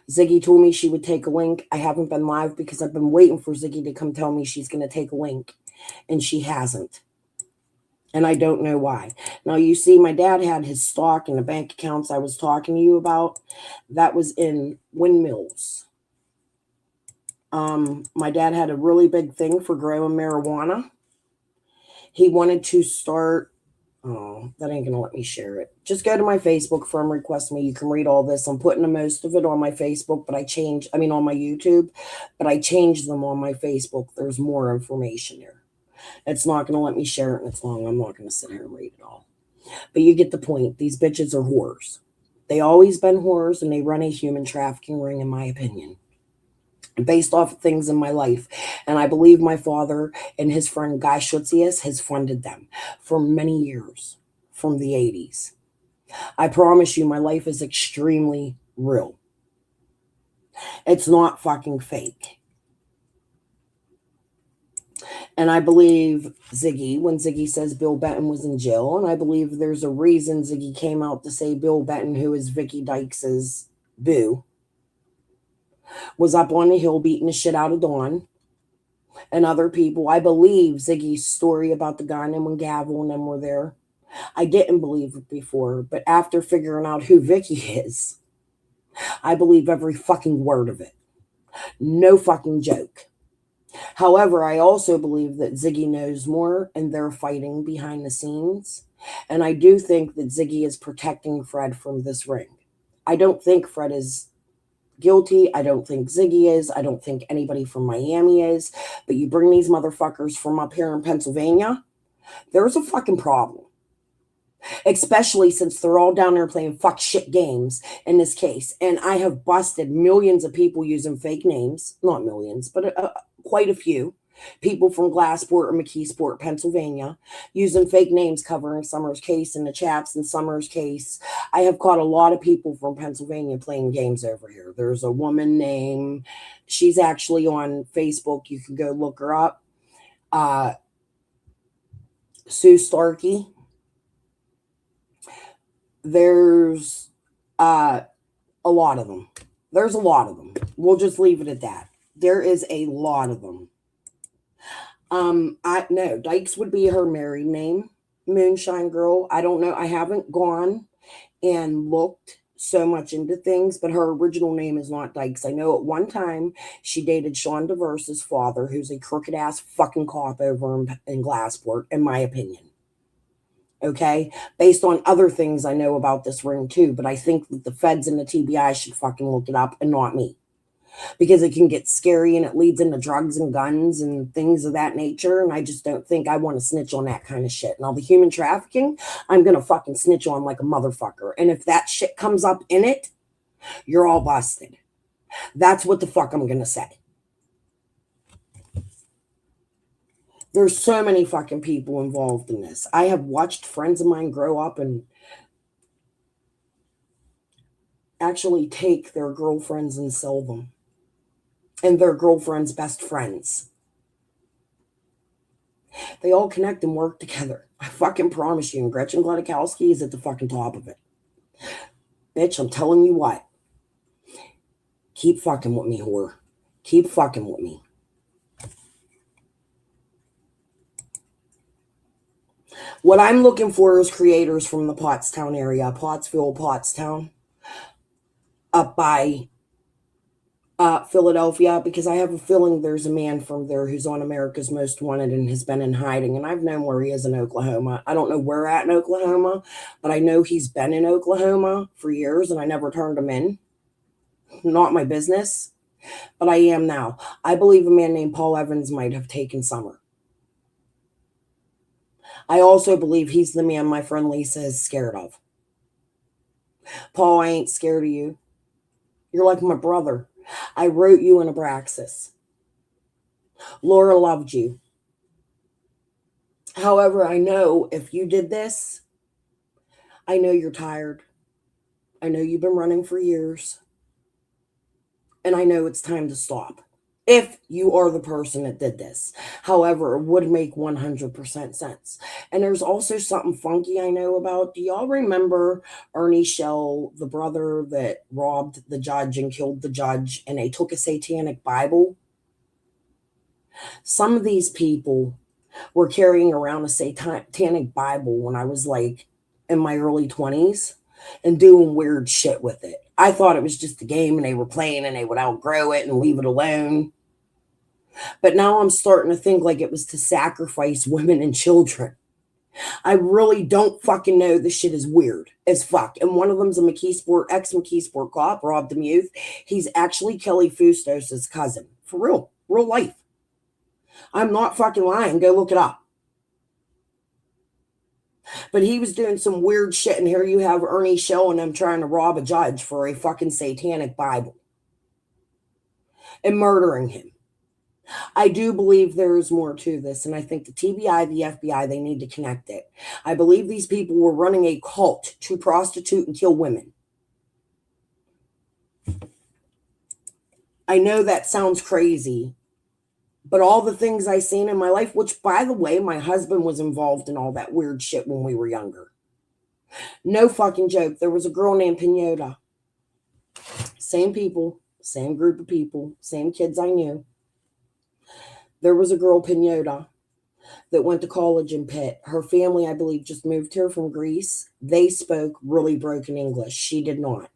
Ziggy told me she would take a link. I haven't been live because I've been waiting for Ziggy to come tell me she's going to take a link. And she hasn't. And I don't know why. Now, you see, my dad had his stock in the bank accounts I was talking to you about. That was in windmills. My dad had a really big thing for growing marijuana. He wanted to start, that ain't going to let me share it. Just go to my Facebook, friend request me. You can read all this. I'm putting the most of it on my Facebook, on my YouTube, but I changed them on my Facebook. There's more information there. It's not going to let me share it and it's long. I'm not going to sit here and read it all. But you get the point. These bitches are whores. They always been whores and they run a human trafficking ring, in my opinion. Based off of things in my life. And I believe my father and his friend Guy Schutzius has funded them for many years from the 80s. I promise you my life is extremely real. It's not fucking fake. And I believe Ziggy, when Ziggy says Bill Benton was in jail, and I believe there's a reason Ziggy came out to say Bill Benton, who is Vicky Dykes' boo, was up on the hill beating the shit out of Dawn and other people. I believe Ziggy's story about the gun and when Gavel and them were there. I didn't believe it before, but after figuring out who Vicky is, I believe every fucking word of it. No fucking joke. However, I also believe that Ziggy knows more and they're fighting behind the scenes. And I do think that Ziggy is protecting Fred from this ring. I don't think Fred is guilty. I don't think Ziggy is. I don't think anybody from Miami is. But you bring these motherfuckers from up here in Pennsylvania, there's a fucking problem. Especially since they're all down there playing fuck shit games in this case. And I have busted millions of people using fake names. Not millions, but quite a few. People from Glassport or McKeesport, Pennsylvania, using fake names covering Summer's case in the chats in Summer's case. I have caught a lot of people from Pennsylvania playing games over here. There's a woman named, she's actually on Facebook. You can go look her up. Sue Starkey. There's a lot of them. There's a lot of them. We'll just leave it at that. There is a lot of them. No, Dykes would be her married name. Moonshine Girl. I don't know. I haven't gone and looked so much into things, but her original name is not Dykes. I know at one time she dated Sean DeVerse's father, who's a crooked ass fucking cop over in Glassport, in my opinion. Okay, based on other things I know about this ring too, but I think that the feds and the TBI should fucking look it up and not me, because it can get scary and it leads into drugs and guns and things of that nature. And I just don't think I want to snitch on that kind of shit. And all the human trafficking, I'm going to fucking snitch on like a motherfucker. And if that shit comes up in it, you're all busted. That's what the fuck I'm going to say. There's so many fucking people involved in this. I have watched friends of mine grow up and actually take their girlfriends and sell them. And their girlfriends' best friends. They all connect and work together. I fucking promise you. And Gretchen Gladkowski is at the fucking top of it. Bitch, I'm telling you what. Keep fucking with me, whore. Keep fucking with me. What I'm looking for is creators from the Pottstown area. Pottsville, Pottstown. Up by Philadelphia, because I have a feeling there's a man from there who's on America's Most Wanted and has been in hiding, and I've known where he is in Oklahoma. I don't know where at in Oklahoma, but I know he's been in Oklahoma for years, and I never turned him in. Not my business, but I am now. I believe a man named Paul Evans might have taken Summer. I also believe he's the man my friend Lisa is scared of. Paul, I ain't scared of you. You're like my brother. I wrote you in Abraxas. Laura loved you. However, I know if you did this, I know you're tired. I know you've been running for years. And I know it's time to stop. If you are the person that did this. However, it would make 100% sense. And there's also something funky I know about. Do y'all remember Ernie Shell, the brother that robbed the judge and killed the judge, and they took a satanic Bible? Some of these people were carrying around a satanic Bible when I was like in my early 20s and doing weird shit with it. I thought it was just a game and they were playing and they would outgrow it and leave it alone. But now I'm starting to think like it was to sacrifice women and children. I really don't fucking know. This shit is weird as fuck. And one of them's a ex-McKeesport cop, Rob Demuth. He's actually Kelly Fustos' cousin. For real life. I'm not fucking lying. Go look it up. But he was doing some weird shit, and here you have Ernie Shell and them trying to rob a judge for a fucking satanic Bible and murdering him. I do believe there is more to this, and I think the TBI, the FBI, they need to connect it. I believe these people were running a cult to prostitute and kill women. I know that sounds crazy, but all the things I seen in my life, which, by the way, my husband was involved in all that weird shit when we were younger. No fucking joke. There was a girl named Pinota. Same people, same group of people, same kids I knew. There was a girl, Pinota, that went to college in Pitt. Her family, I believe, just moved here from Greece. They spoke really broken English. She did not.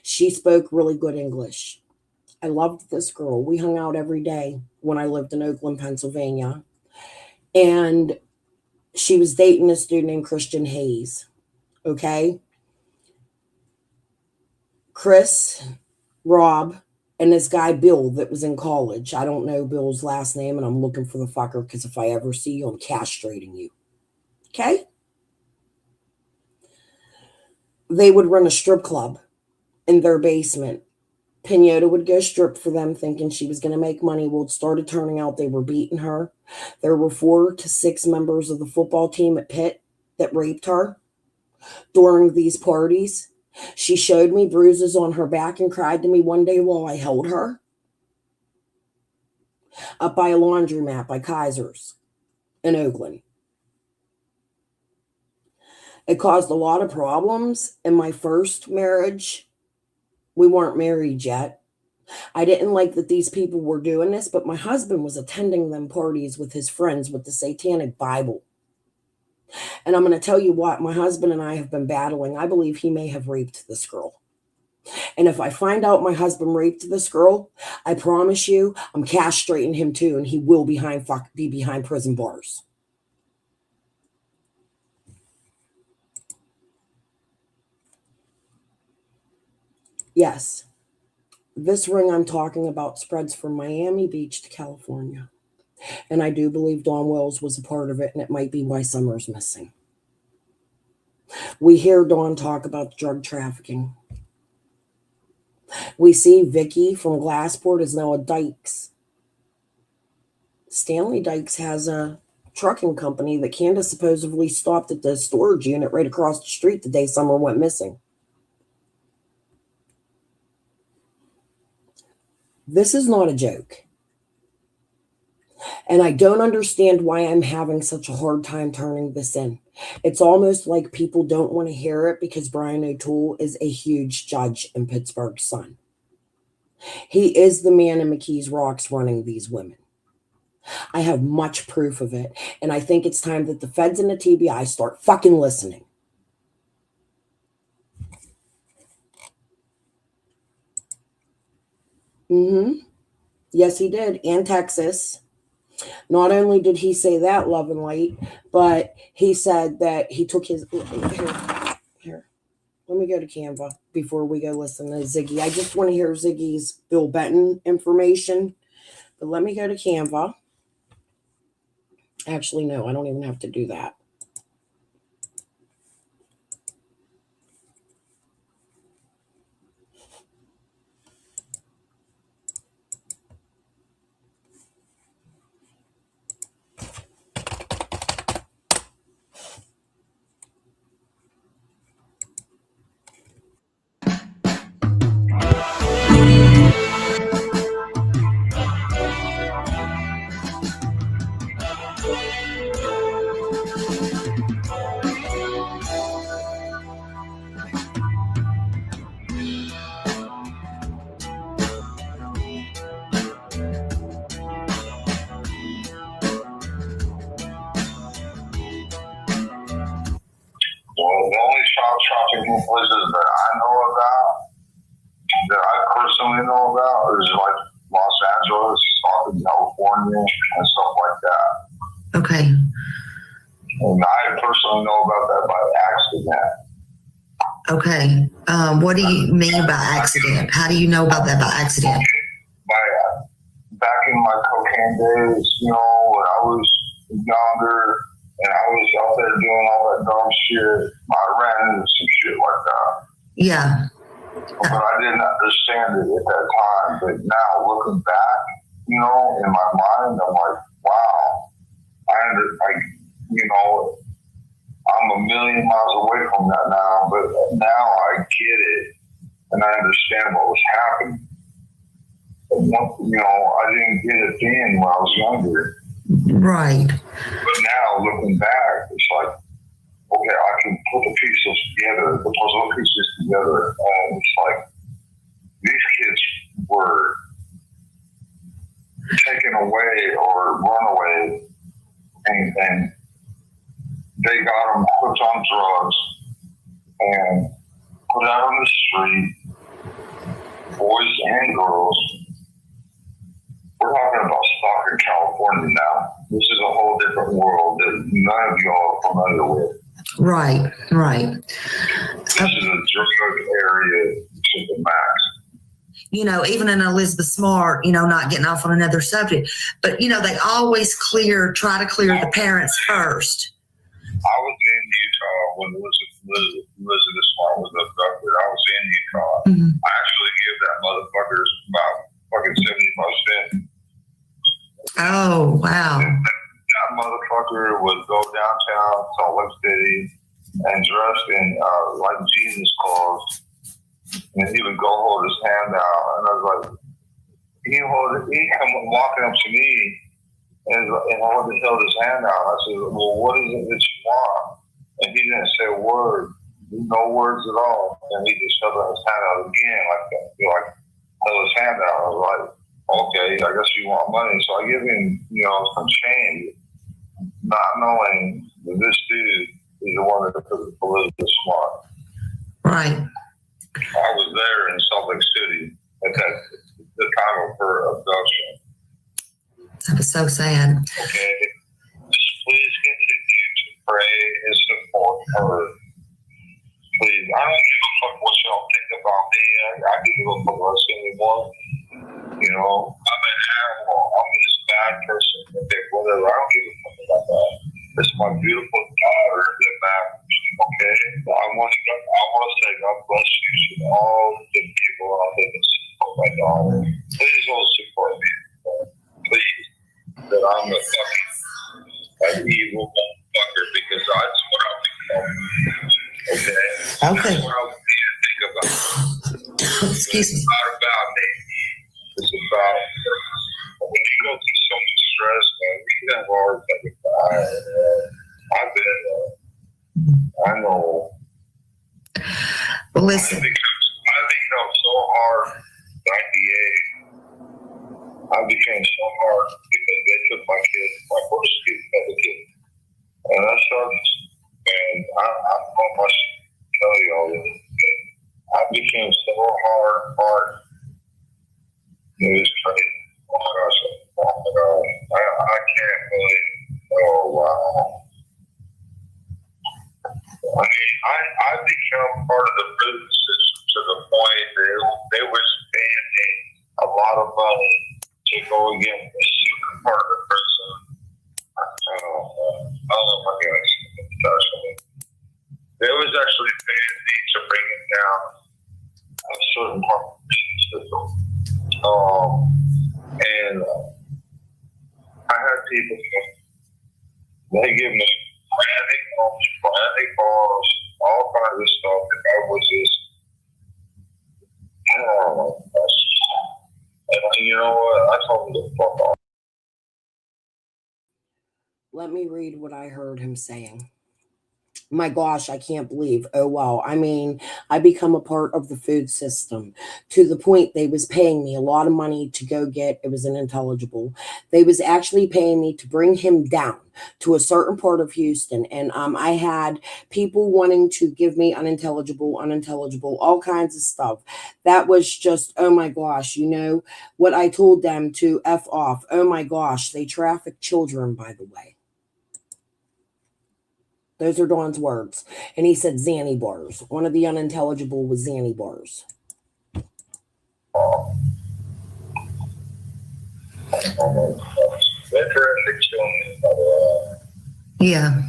She spoke really good English. I loved this girl. We hung out every day when I lived in Oakland, Pennsylvania. And she was dating a student named Christian Hayes. Okay? Chris, Rob, and this guy, Bill, that was in college. I don't know Bill's last name, and I'm looking for the fucker because if I ever see you, I'm castrating you. Okay? They would run a strip club in their basement. Pinota would go strip for them thinking she was going to make money. Well, it started turning out they were beating her. There were 4 to 6 members of the football team at Pitt that raped her during these parties. She showed me bruises on her back and cried to me one day while I held her up by a laundromat by Kaiser's in Oakland. It caused a lot of problems in my first marriage. We weren't married yet. I didn't like that these people were doing this, but my husband was attending them parties with his friends with the Satanic Bible. And I'm going to tell you what, my husband and I have been battling. I believe he may have raped this girl. And if I find out my husband raped this girl, I promise you, I'm castrating him too, and he will be behind prison bars. Yes, this ring I'm talking about spreads from Miami Beach to California. And I do believe Dawn Wells was a part of it, and it might be why Summer's missing. We hear Dawn talk about drug trafficking. We see Vicky from Glassport is now a Dykes. Stanley Dykes has a trucking company that Candace supposedly stopped at the storage unit right across the street the day Summer went missing. This is not a joke. And I don't understand why I'm having such a hard time turning this in. It's almost like people don't want to hear it because Brian O'Toole is a huge judge in Pittsburgh's Sun. He is the man in McKees Rocks running these women. I have much proof of it, and I think it's time that the feds and the TBI start fucking listening. Yes, he did, and Texas. Not only did he say that, Love and Light, but he said that he took his... Here. Let me go to Canva before we go listen to Ziggy. I just want to hear Ziggy's Bill Benton information, but let me go to Canva. Actually, no, I don't even have to do that. Well, the only child trafficking places that I know about, that I personally know about, is like Los Angeles, Southern California, and stuff like that. Okay. And I personally know about that by accident. Okay. What do you mean by accident? How do you know about that by accident? Back in my cocaine days, you know, when I was younger and I was out there doing all that dumb shit, I ran into some shit like that. Yeah. But I didn't understand it at that time. But now looking back, you know, in my mind, I'm like, wow, I'm a million miles away from that now, but now I get it and I understand what was happening. But, you know, I didn't get it then when I was younger. Right. But now looking back, it's like, okay, I can put the pieces together, the puzzle pieces together, and it's like these kids were taken away or run away, and they got them hooked on drugs and put out on the street, boys and girls. We're talking about Stockton, California now. This is a whole different world that none of y'all are familiar with. Right, right. This is a drug area to the max. You know, even in Elizabeth Smart, you know, not getting off on another subject, but, you know, they always try to clear the parents first. I was in Utah when Elizabeth Smart was abducted. I was in Utah. Mm-hmm. I actually gave that motherfucker about fucking 75 cents. Oh, wow. That motherfucker would go downtown, Salt Lake City, and dressed in like Jesus clothes, and he would go hold his hand out, and I was like, he come walking up to me and held his hand out. I said, well, what is it that you want? And he didn't say a word, no words at all, and he just held his hand out again like that. held his hand out. I was like, okay, I guess you want money. So I give him, some change, not knowing that this dude is the one that took the political smart. Right. I was there in Salt Lake City at the time of her abduction. That was so sad. Okay. Just please continue to pray and support her. Please. I don't give a fuck what y'all think about me. I give a fuck about anymore. I'm an animal. I'm this bad person. Okay, whatever. I don't give a fuck about that. It's my beautiful daughter that matters. Okay? I want to say God bless you to all the people out there that support my daughter. Please don't support me. Please. That I'm a fucking an evil motherfucker because that's what I'll become. Okay? Okay. That's what I want you to think about. Excuse me. It's not about me. It's about when you go through so much stress, man, we can have hard things. I've been I know. Well, listen. I became so hard 98. I became so hard because they took my kid, my first kid, as a kid. And I started, and I don't much to tell you all this. I became so hard. It was crazy. Oh my gosh. I can't believe. Oh wow. I mean, I become part of the prison system to the point that they were paying me a lot of money to go against a secret part of the prison. I don't know if I can explain it. They was actually paying me to bring it down a certain part of the prison system. And I had people, they give me frantic calls, all kinds of stuff. And I was just, I don't know. And you know what? I told them to fuck off. Let me read what I heard him saying. My gosh, I can't believe. Oh, wow. I mean, I become a part of the food system to the point they was paying me a lot of money to go get, it was unintelligible. They was actually paying me to bring him down to a certain part of Houston. And I had people wanting to give me unintelligible, all kinds of stuff. That was just, oh my gosh, what I told them to F off. Oh my gosh, they traffic children, by the way. Those are Dawn's words. And he said Zanny bars. One of the unintelligible was Zanny bars. Yeah.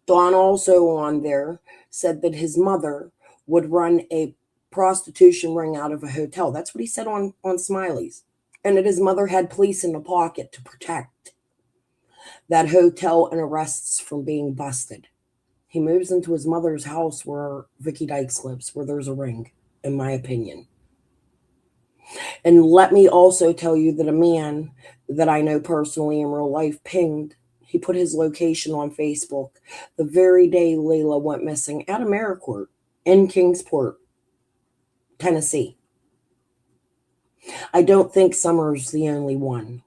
Dawn also on there said that his mother would run a prostitution ring out of a hotel. That's what he said on Smiley's. And that his mother had police in the pocket to protect that hotel and arrests from being busted. He moves into his mother's house where Vicky Dykes lives, where there's a ring, in my opinion. And let me also tell you that a man that I know personally in real life pinged. He put his location on Facebook the very day Layla went missing at AmeriCorps in Kingsport, Tennessee. I don't think Summer's the only one.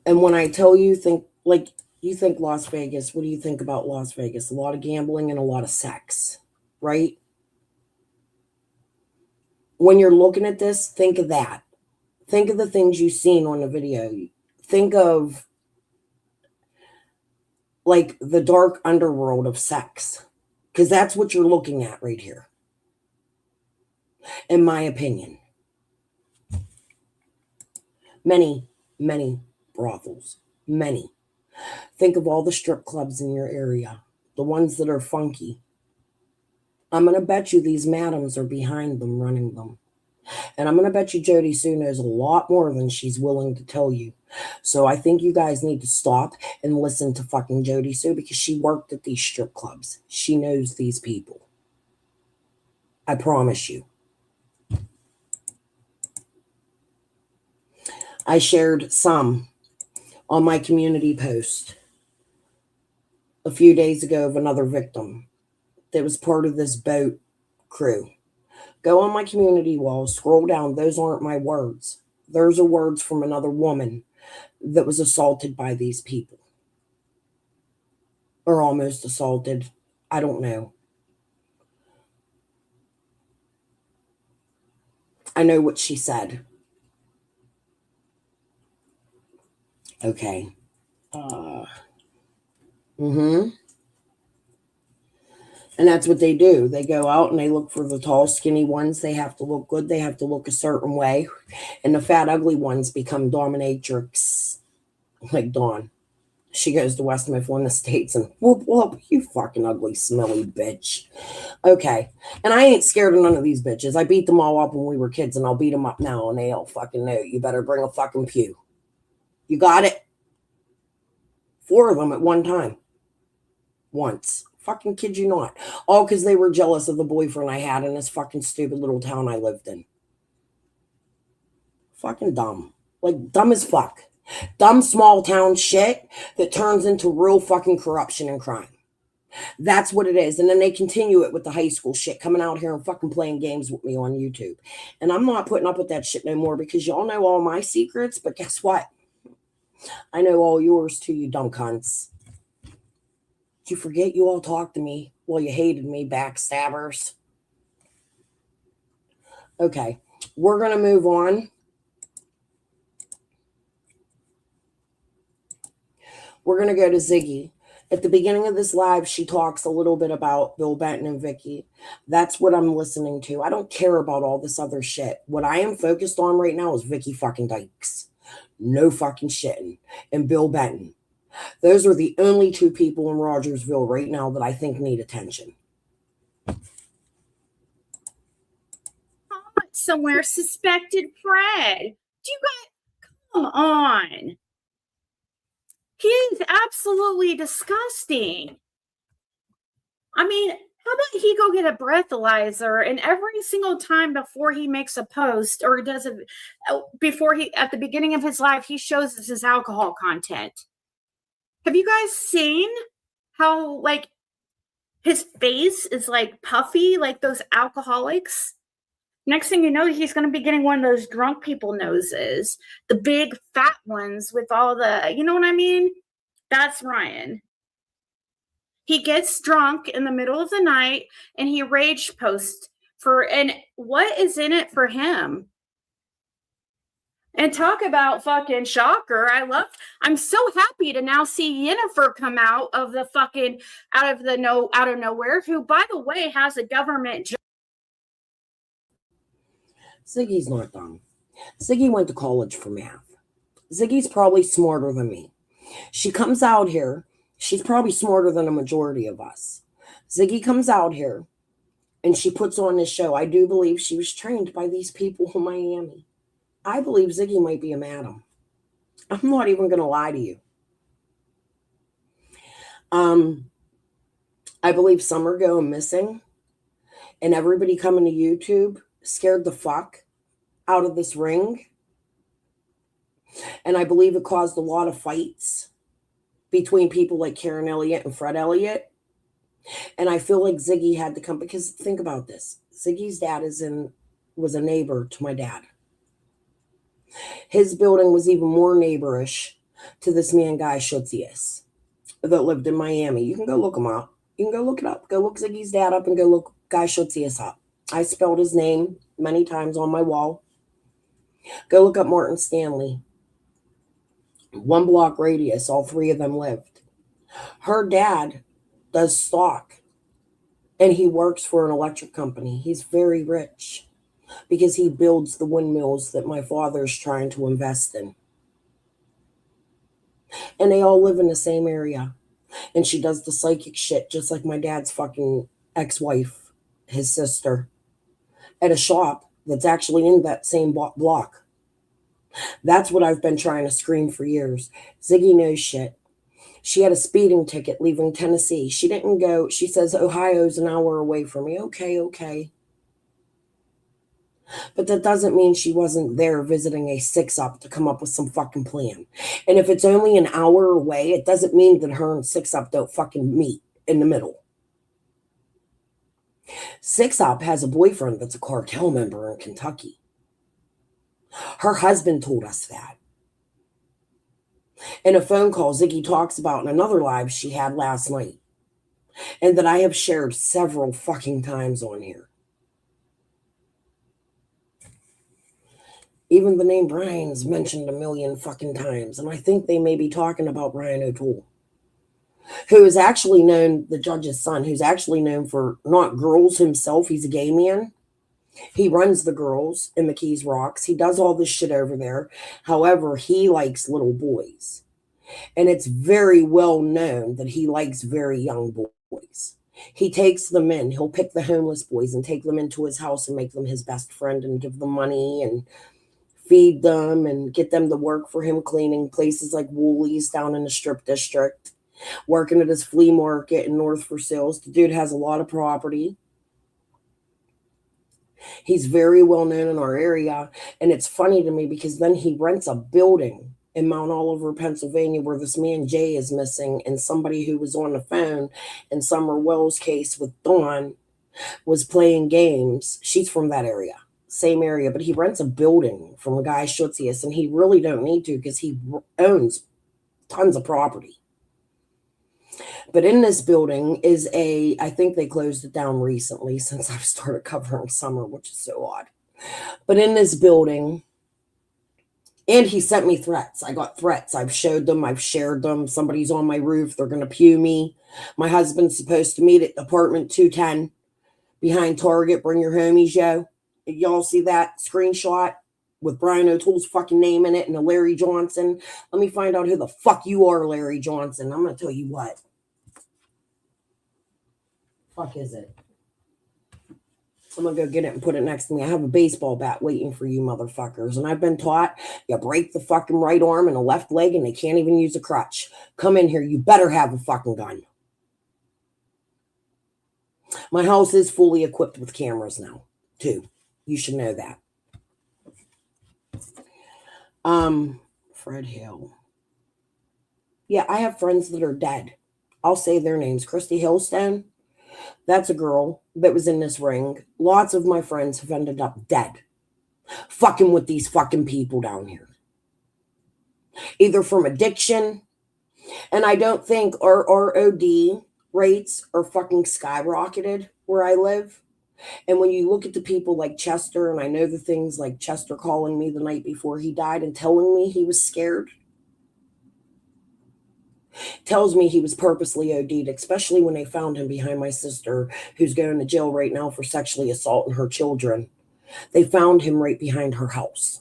And when I tell you, you think Las Vegas, what do you think about Las Vegas? A lot of gambling and a lot of sex, right? When you're looking at this, think of that. Think of the things you've seen on the video. Think of like the dark underworld of sex, because that's what you're looking at right here, in my opinion. Many brothels, many. Think of all the strip clubs in your area, the ones that are funky. I'm going to bet you these madams are behind them, running them. And I'm going to bet you Jody Sue knows a lot more than she's willing to tell you. So I think you guys need to stop and listen to fucking Jody Sue, because she worked at these strip clubs. She knows these people. I promise you. I shared some on my community post a few days ago of another victim that was part of this boat crew. Go on my community wall, scroll down. Those aren't my words. Those are words from another woman that was assaulted by these people. Or almost assaulted. I don't know. I know what she said. Okay. And that's what they do. They go out and they look for the tall, skinny ones. They have to look good. They have to look a certain way. And the fat, ugly ones become dominatrix, like Dawn. She goes to West Mifflin Estates and whoop, whoop, you fucking ugly, smelly bitch. Okay. And I ain't scared of none of these bitches. I beat them all up when we were kids, and I'll beat them up now, and they all fucking know. You better bring a fucking pew. You got it? 4 of them at one time. Once. Fucking kid you not. All because they were jealous of the boyfriend I had in this fucking stupid little town I lived in. Fucking dumb. Like, dumb as fuck. Dumb small town shit that turns into real fucking corruption and crime. That's what it is. And then they continue it with the high school shit, coming out here and fucking playing games with me on YouTube. And I'm not putting up with that shit no more because y'all know all my secrets, but guess what? I know all yours too, you dumb cunts. Did you forget you all talked to me? Well, you hated me, backstabbers. Okay, we're going to move on. We're going to go to Ziggy. At the beginning of this live, she talks a little bit about Bill Benton and Vicky. That's what I'm listening to. I don't care about all this other shit. What I am focused on right now is Vicky fucking Dykes. No fucking shitting. And Bill Benton. Those are the only 2 people in Rogersville right now that I think need attention. Somewhere suspected Fred. Do you guys come on? He is absolutely disgusting. I mean, how about he go get a breathalyzer and every single time before he makes a post or does it before he at the beginning of his life, he shows us his alcohol content. Have you guys seen how like his face is like puffy like those alcoholics? Next thing you know, he's going to be getting one of those drunk people noses, the big fat ones with all the, you know what I mean? That's Ryan. He gets drunk in the middle of the night and he rage posts and what is in it for him? And talk about fucking shocker. I'm so happy to now see Yennefer come out of nowhere, who, by the way, has a government job. Ziggy's not dumb. Ziggy went to college for math. Ziggy's probably smarter than me. She comes out here. She's probably smarter than a majority of us. Ziggy comes out here and she puts on this show. I do believe she was trained by these people in Miami. I believe Ziggy might be a madam. I'm not even going to lie to you. I believe some are going missing, and everybody coming to YouTube scared the fuck out of this ring. And I believe it caused a lot of fights between people like Karen Elliott and Fred Elliott. And I feel like Ziggy had to come, because think about this. Ziggy's dad was a neighbor to my dad. His building was even more neighborish to this man, Guy Schutzius, that lived in Miami. You can go look him up. You can go look it up. Go look Ziggy's dad up and go look Guy Schutzius up. I spelled his name many times on my wall. Go look up Martin Stanley. 1 block radius, all 3 of them lived. Her dad does stock, and he works for an electric company. He's very rich because he builds the windmills that my father's trying to invest in. And they all live in the same area. And she does the psychic shit just like my dad's fucking ex-wife, his sister, at a shop that's actually in that same block. That's what I've been trying to scream for years. Ziggy knows shit. She had a speeding ticket leaving Tennessee. She didn't go. She says, Ohio's an hour away from me. Okay. But that doesn't mean she wasn't there visiting a 6-up to come up with some fucking plan. And if it's only an hour away, it doesn't mean that her and 6-up don't fucking meet in the middle. 6-up has a boyfriend that's a cartel member in Kentucky. Her husband told us that. In a phone call Ziggy talks about in another live she had last night. And that I have shared several fucking times on here. Even the name Brian's mentioned a million fucking times. And I think they may be talking about Brian O'Toole, who is actually known, the judge's son, who's actually known for not girls himself. He's a gay man. He runs the girls in McKees Rocks. He does all this shit over there. However, he likes little boys. And it's very well known that he likes very young boys. He takes them in. He'll pick the homeless boys and take them into his house and make them his best friend and give them money and feed them and get them to work for him, cleaning places like Woolies down in the Strip District, working at his flea market in North for Sales. The dude has a lot of property. He's very well known in our area. And it's funny to me because then he rents a building in Mount Oliver, Pennsylvania, where this man Jay is missing, and somebody who was on the phone in Summer Wells' case with Dawn was playing games. She's from that area, same area, but he rents a building from a guy Schutzius, and he really don't need to because he owns tons of property. But in this building is I think they closed it down recently since I've started covering summer, which is so odd. But in this building, and he sent me threats. I got threats. I've showed them. I've shared them. Somebody's on my roof. They're going to pew me. My husband's supposed to meet at apartment 210 behind Target. Bring your homies, yo. Y'all see that screenshot with Brian O'Toole's fucking name in it and a Larry Johnson? Let me find out who the fuck you are, Larry Johnson. I'm going to tell you what. Fuck is it? I'm going to go get it and put it next to me. I have a baseball bat waiting for you motherfuckers. And I've been taught you break the fucking right arm and the left leg and they can't even use a crutch. Come in here. You better have a fucking gun. My house is fully equipped with cameras now, too. You should know that. Fred Hill. Yeah, I have friends that are dead. I'll say their names. Christy Hillstone. That's a girl that was in this ring. Lots of my friends have ended up dead. Fucking with these fucking people down here. Either from addiction. And I don't think our OD rates are fucking skyrocketed where I live. And when you look at the people like Chester, and I know the things like Chester calling me the night before he died and telling me he was scared. Tells me he was purposely OD'd, especially when they found him behind my sister, who's going to jail right now for sexually assaulting her children. They found him right behind her house.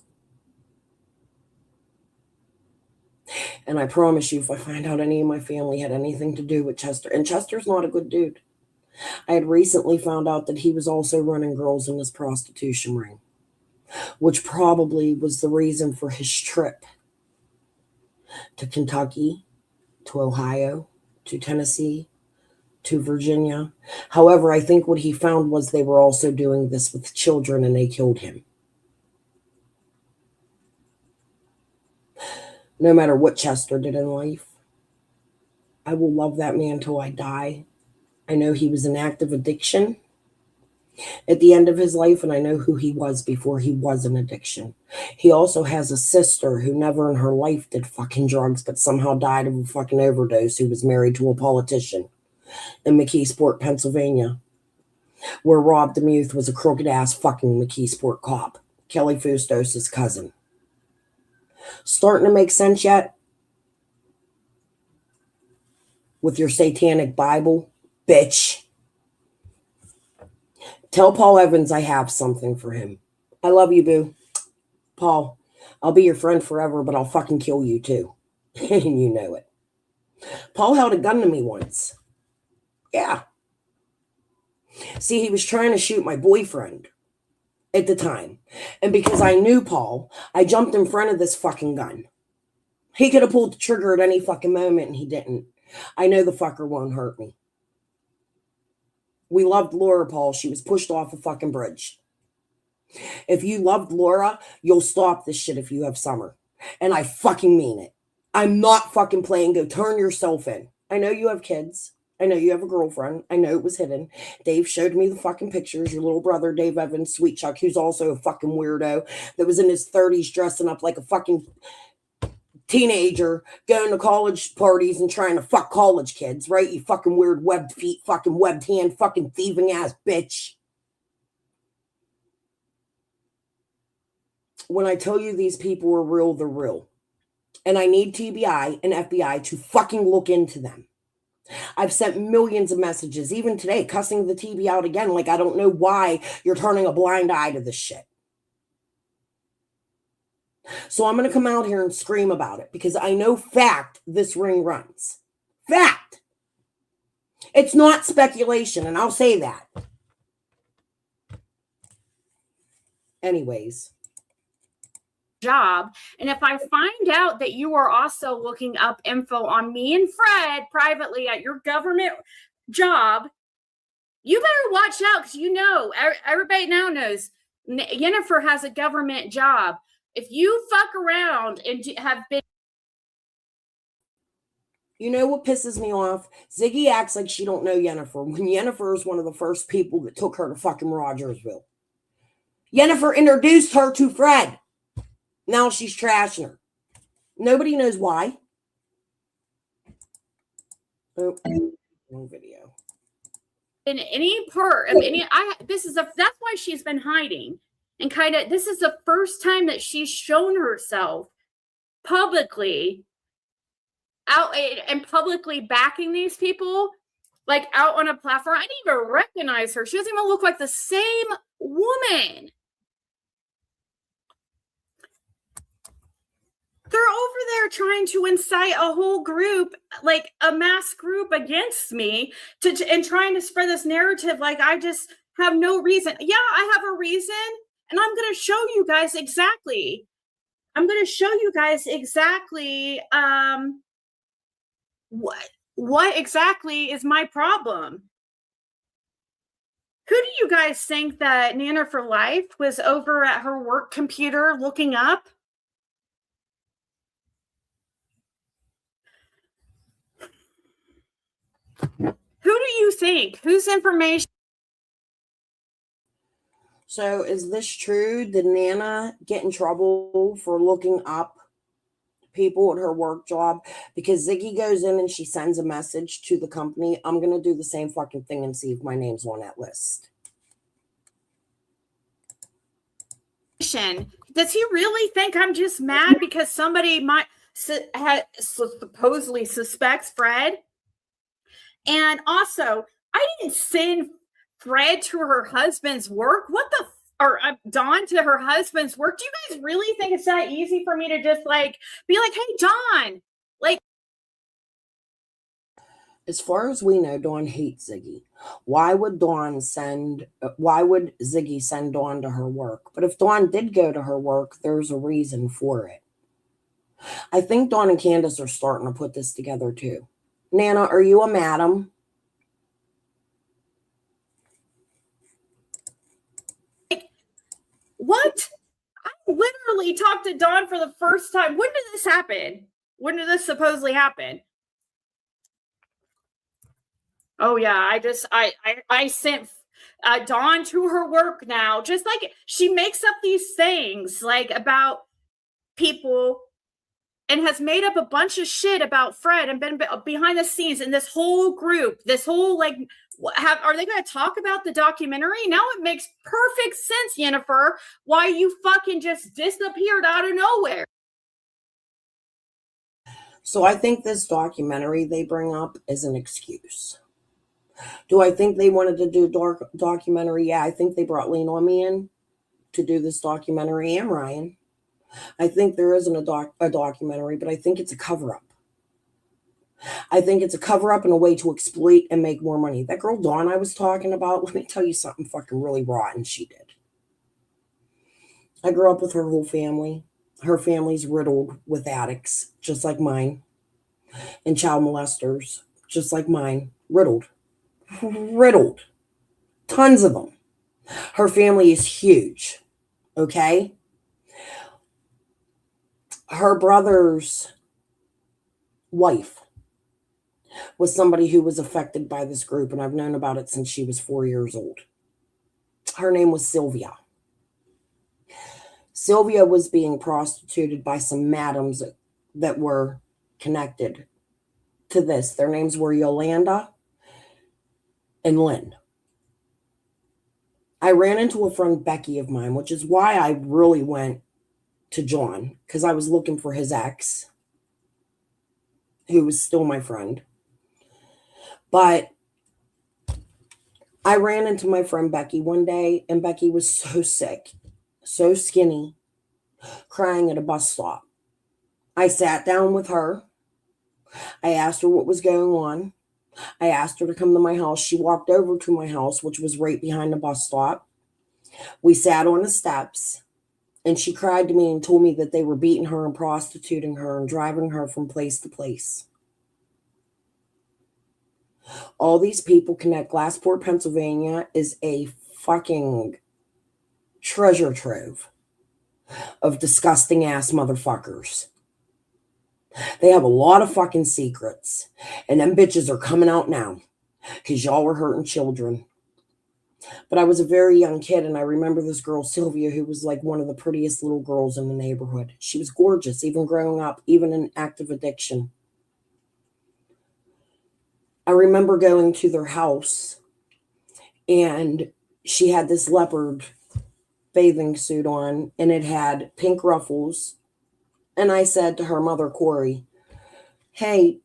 And I promise you, if I find out any of my family had anything to do with Chester, and Chester's not a good dude. I had recently found out that he was also running girls in this prostitution ring, which probably was the reason for his trip to Kentucky, to Ohio, to Tennessee, to Virginia. However, I think what he found was they were also doing this with children and they killed him. No matter what Chester did in life, I will love that man till I die. I know he was in active addiction at the end of his life, and I know who he was before he was an addiction. He also has a sister who never in her life did fucking drugs, but somehow died of a fucking overdose, who was married to a politician in McKeesport, Pennsylvania, where Rob DeMuth was a crooked-ass fucking McKeesport cop, Kelly Fustos' cousin. Starting to make sense yet? With your satanic Bible, bitch. Tell Paul Evans I have something for him. I love you, boo. Paul, I'll be your friend forever, but I'll fucking kill you too. And you know it. Paul held a gun to me once. Yeah. See, he was trying to shoot my boyfriend at the time. And because I knew Paul, I jumped in front of this fucking gun. He could have pulled the trigger at any fucking moment, and he didn't. I know the fucker won't hurt me. We loved Laura, Paul. She was pushed off a fucking bridge. If you loved Laura, you'll stop this shit if you have Summer. And I fucking mean it. I'm not fucking playing. Go turn yourself in. I know you have kids. I know you have a girlfriend. I know it was hidden. Dave showed me the fucking pictures. Your little brother, Dave Evans, Sweet Chuck, who's also a fucking weirdo that was in his 30s dressing up like a fucking teenager, going to college parties and trying to fuck college kids, right? You fucking weird webbed feet, fucking webbed hand, fucking thieving ass bitch. When I tell you these people are real, they're real. And I need TBI and FBI to fucking look into them. I've sent millions of messages, even today, cussing the TB out again. Like, I don't know why you're turning a blind eye to this shit. So I'm going to come out here and scream about it because I know fact this ring runs. Fact. It's not speculation, and I'll say that. Anyways. Job. And if I find out that you are also looking up info on me and Fred privately at your government job, you better watch out because you know, everybody now knows Jennifer has a government job. If you fuck around and have been. You know what pisses me off? Ziggy acts like she don't know Jennifer when Jennifer is one of the first people that took her to fucking Rogersville. Jennifer introduced her to Fred. Now she's trashing her. Nobody knows why. Oh, wrong video. In any part of any, that's why she's been hiding. And kind of, this is the first time that she's shown herself publicly out and publicly backing these people, like out on a platform. I didn't even recognize her. She doesn't even look like the same woman. They're over there trying to incite a whole group, like a mass group against me and trying to spread this narrative like I just have no reason. Yeah, I have a reason, and I'm going to show you guys exactly. What exactly is my problem. Who do you guys think that Nana for Life was over at her work computer looking up? Who do you think? Whose information? So is this true? Did Nana get in trouble for looking up people at her work job? Because Ziggy goes in and she sends a message to the company. I'm going to do the same fucking thing and see if my name's on that list. Does he really think I'm just mad because somebody might supposedly suspects Fred? And also, I didn't send Fred to her husband's work. Or Dawn to her husband's work. Do you guys really think it's that easy for me to just like be like, hey, Dawn, like. As far as we know, Dawn hates Ziggy. Why would Ziggy send Dawn to her work? But if Dawn did go to her work, there's a reason for it. I think Dawn and Candace are starting to put this together too. Nana, are you a madam? What? I literally talked to Dawn for the first time. When did this happen? When did this supposedly happen? Oh yeah, I sent Dawn to her work now. Just like she makes up these things like about people and has made up a bunch of shit about Fred and been behind the scenes in this whole group, this whole like, are they going to talk about the documentary? Now it makes perfect sense, Jennifer, why you fucking just disappeared out of nowhere. So I think this documentary they bring up is an excuse. Do I think they wanted to do a documentary? Yeah, I think they brought Lean on Me in to do this documentary and Ryan. I think there isn't a documentary, but I think it's a cover-up. I think it's a cover-up and a way to exploit and make more money. That girl Dawn I was talking about, let me tell you something fucking really rotten she did. I grew up with her whole family. Her family's riddled with addicts, just like mine, and child molesters, just like mine. Riddled. Tons of them. Her family is huge. Okay? Her brother's wife was somebody who was affected by this group, and I've known about it since she was 4 years old. Her name was Sylvia. Sylvia was being prostituted by some madams that were connected to this. Their names were Yolanda and Lynn. I ran into a friend, Becky, of mine, which is why I really went to John, because I was looking for his ex, who was still my friend. But I ran into my friend Becky one day, and Becky was so sick, so skinny, crying at a bus stop. I sat down with her. I asked her what was going on. I asked her to come to my house. She walked over to my house, which was right behind the bus stop. We sat on the steps, and she cried to me and told me that they were beating her and prostituting her and driving her from place to place. All these people connect. Glassport, Pennsylvania is a fucking treasure trove of disgusting ass motherfuckers. They have a lot of fucking secrets, and them bitches are coming out now because y'all were hurting children. But I was a very young kid, and I remember this girl, Sylvia, who was like one of the prettiest little girls in the neighborhood. She was gorgeous, even growing up, even in active addiction. I remember going to their house, and she had this leopard bathing suit on, and it had pink ruffles. And I said to her mother, Corey, hey,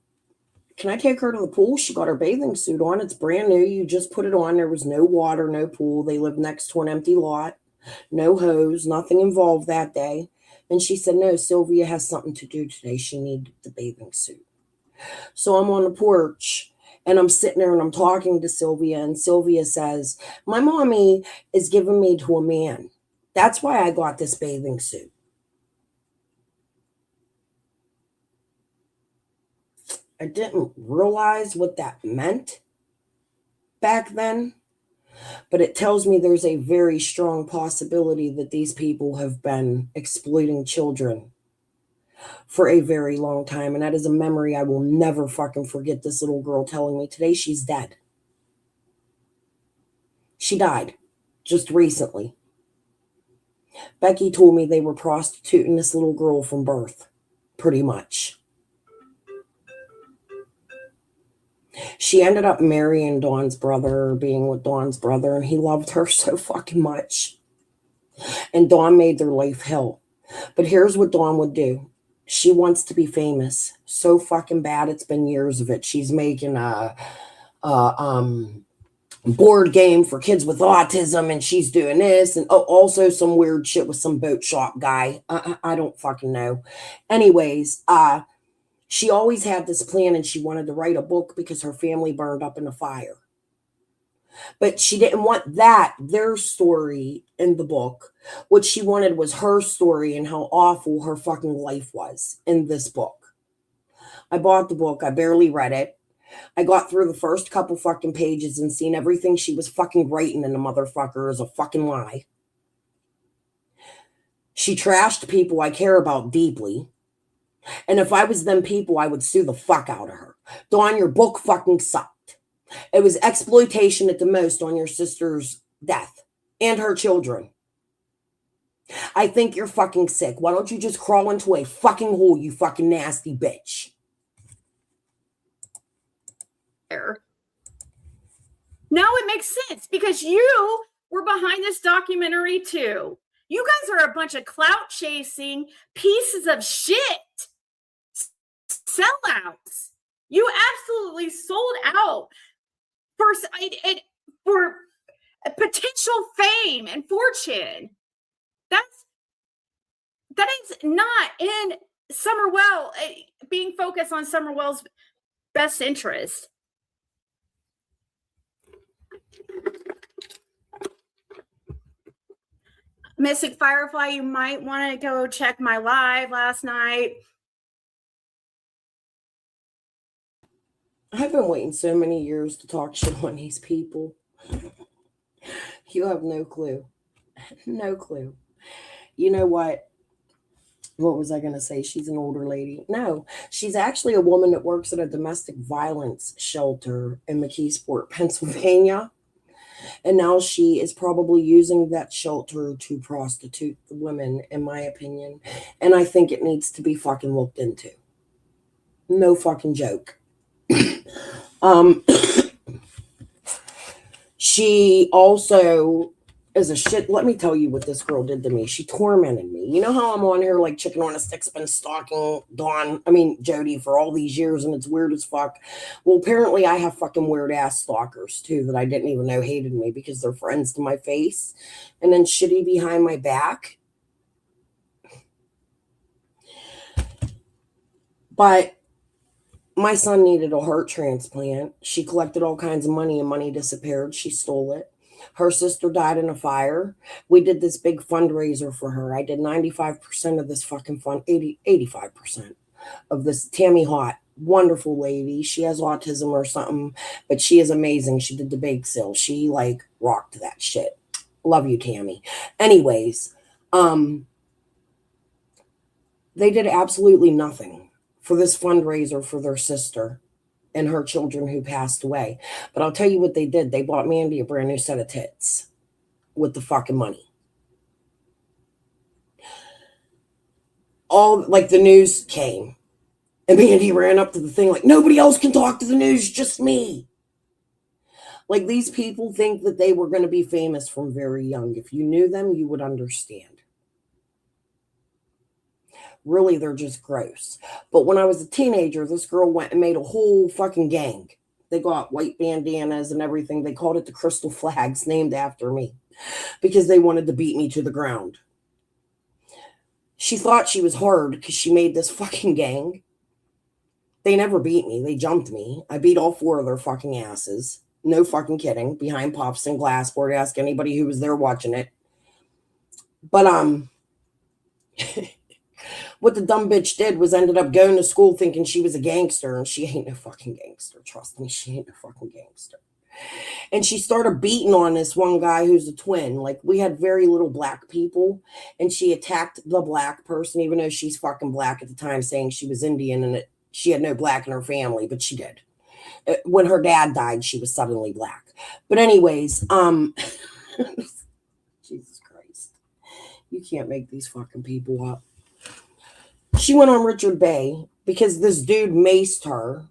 can I take her to the pool? She got her bathing suit on. It's brand new. You just put it on. There was no water, no pool. They lived next to an empty lot. No hose, nothing involved that day. And she said, no, Sylvia has something to do today. She needed the bathing suit. So I'm on the porch, and I'm sitting there, and I'm talking to Sylvia, and Sylvia says, my mommy is giving me to a man. That's why I got this bathing suit. I didn't realize what that meant back then, but it tells me there's a very strong possibility that these people have been exploiting children for a very long time. And that is a memory I will never fucking forget. This little girl telling me today she's dead. She died just recently. Becky told me they were prostituting this little girl from birth, pretty much. She ended up marrying Dawn's brother, or being with Dawn's brother, and he loved her so fucking much. And Dawn made their life hell. But here's what Dawn would do. She wants to be famous so fucking bad. It's been years of it. She's making a board game for kids with autism, and she's doing this, and also some weird shit with some boat shop guy. I don't fucking know. Anyways, she always had this plan, and she wanted to write a book because her family burned up in a fire. But she didn't want their story in the book. What she wanted was her story and how awful her fucking life was in this book. I bought the book. I barely read it. I got through the first couple fucking pages and seen everything she was fucking writing in the motherfucker is a fucking lie. She trashed people I care about deeply. And if I was them people, I would sue the fuck out of her. Dawn, your book fucking sucked. It was exploitation at the most on your sister's death and her children. I think you're fucking sick. Why don't you just crawl into a fucking hole, you fucking nasty bitch? Now it makes sense because you were behind this documentary too. You guys are a bunch of clout chasing pieces of shit. Sellouts. You absolutely sold out for potential fame and fortune. That is not in Summerwell being focused on Summerwell's best interest. Mystic Firefly, you might want to go check my live last night. I've been waiting so many years to talk shit on these people. You have no clue. No clue. You know what? What was I going to say? She's an older lady. No, she's actually a woman that works at a domestic violence shelter in McKeesport, Pennsylvania. And now she is probably using that shelter to prostitute the women, in my opinion. And I think it needs to be fucking looked into. No fucking joke. She also is a shit. Let me tell you what this girl did to me. She tormented me. You know how I'm on here like chicken on a stick's been stalking Jody for all these years, and it's weird as fuck. Well, apparently I have fucking weird ass stalkers too that I didn't even know hated me because they're friends to my face and then shitty behind my back. But my son needed a heart transplant. She collected all kinds of money and money disappeared. She stole it. Her sister died in a fire. We did this big fundraiser for her. I did 95% of this fucking fund, 85% of this. Tammy Hott, wonderful lady. She has autism or something, but she is amazing. She did the bake sale. She like rocked that shit. Love you, Tammy. Anyways, they did absolutely nothing for this fundraiser for their sister and her children who passed away. But I'll tell you what they did. They bought Mandy a brand new set of tits with the fucking money. All like the news came and Mandy ran up to the thing like, nobody else can talk to the news, just me. Like these people think that they were going to be famous from very young. If you knew them, you would understand. Really, they're just gross. But when I was a teenager, this girl went and made a whole fucking gang. They got white bandanas and everything. They called it the Crystal Flags, named after me, because they wanted to beat me to the ground. She thought she was hard because she made this fucking gang. They never beat me. They jumped me. I beat all 4 of their fucking asses. No fucking kidding. Behind pops and glassboard. Ask anybody who was there watching it. But, what the dumb bitch did was ended up going to school thinking she was a gangster, and she ain't no fucking gangster. Trust me, she ain't no fucking gangster. And she started beating on this one guy who's a twin. Like, we had very little black people, and she attacked the black person, even though she's fucking black at the time, saying she was Indian and she had no black in her family, but she did. When her dad died, she was suddenly black. But anyways, Jesus Christ. You can't make these fucking people up. She went on Richard Bay because this dude maced her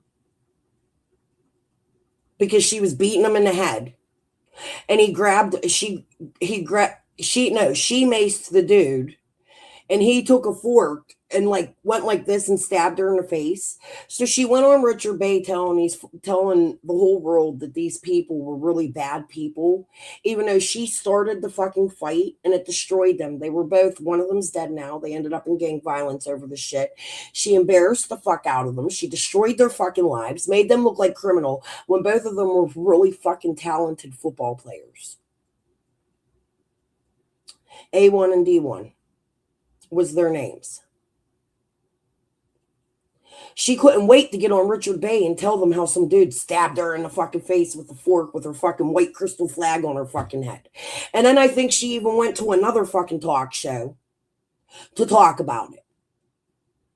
because she was beating him in the head. And she maced the dude, and he took a fork and like went like this and stabbed her in the face. So she went on Richard Bay telling the whole world that these people were really bad people, even though she started the fucking fight and it destroyed them. They were both, one of them's dead now. They ended up in gang violence over the shit. She embarrassed the fuck out of them. She destroyed their fucking lives, made them look like criminal when both of them were really fucking talented football players. A1 and D1 was their names. She couldn't wait to get on Richard Bay and tell them how some dude stabbed her in the fucking face with a fork with her fucking white crystal flag on her fucking head. And then I think she even went to another fucking talk show to talk about it.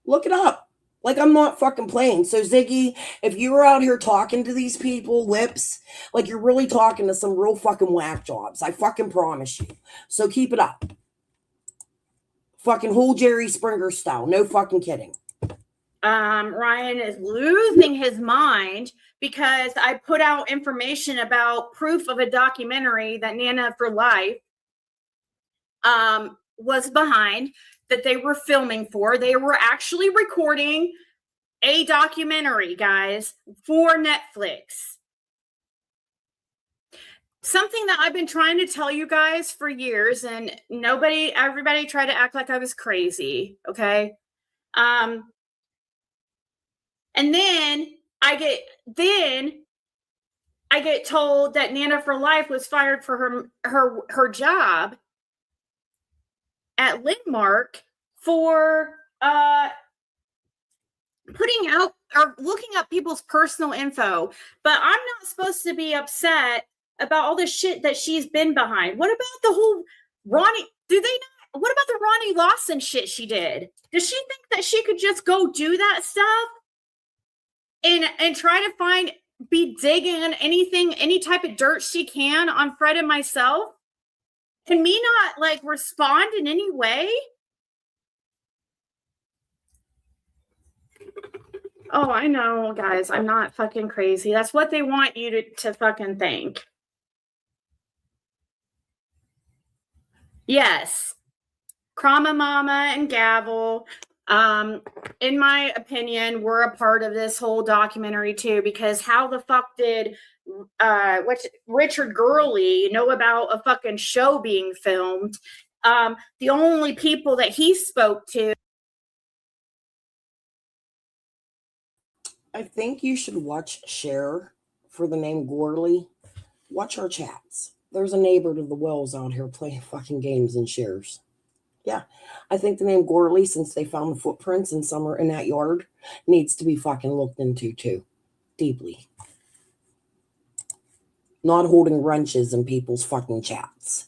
Look it up. Like, I'm not fucking playing. So, Ziggy, if you were out here talking to these people, lips, like you're really talking to some real fucking whack jobs. I fucking promise you. So keep it up. Fucking whole Jerry Springer style. No fucking kidding. Ryan is losing his mind because I put out information about proof of a documentary that Nana for Life was behind, that they were filming for. They were actually recording a documentary, guys, for Netflix. Something that I've been trying to tell you guys for years, and everybody tried to act like I was crazy, okay? And then I get told that Nana for Life was fired for her job at Lindmark for putting out or looking up people's personal info. But I'm not supposed to be upset about all the shit that she's been behind. What about the whole Ronnie? Do they not the Ronnie Lawson shit she did? Does she think that she could just go do that stuff and try to be digging anything, any type of dirt she can on Fred and myself, and me not like respond in any way? Oh, I know, guys. I'm not fucking crazy. That's what they want you to fucking think. Yes. Krama Mama and Gavel, in my opinion, were a part of this whole documentary too, because how the fuck did Richard Gurley know about a fucking show being filmed? The only people that he spoke to. I think you should watch Cher for the name Gorley. Watch her chats. There's a neighbor to the Wells out here playing fucking games and shares. Yeah, I think the name Gorley, since they found the footprints in that yard, needs to be fucking looked into too, deeply. Not holding wrenches in people's fucking chats.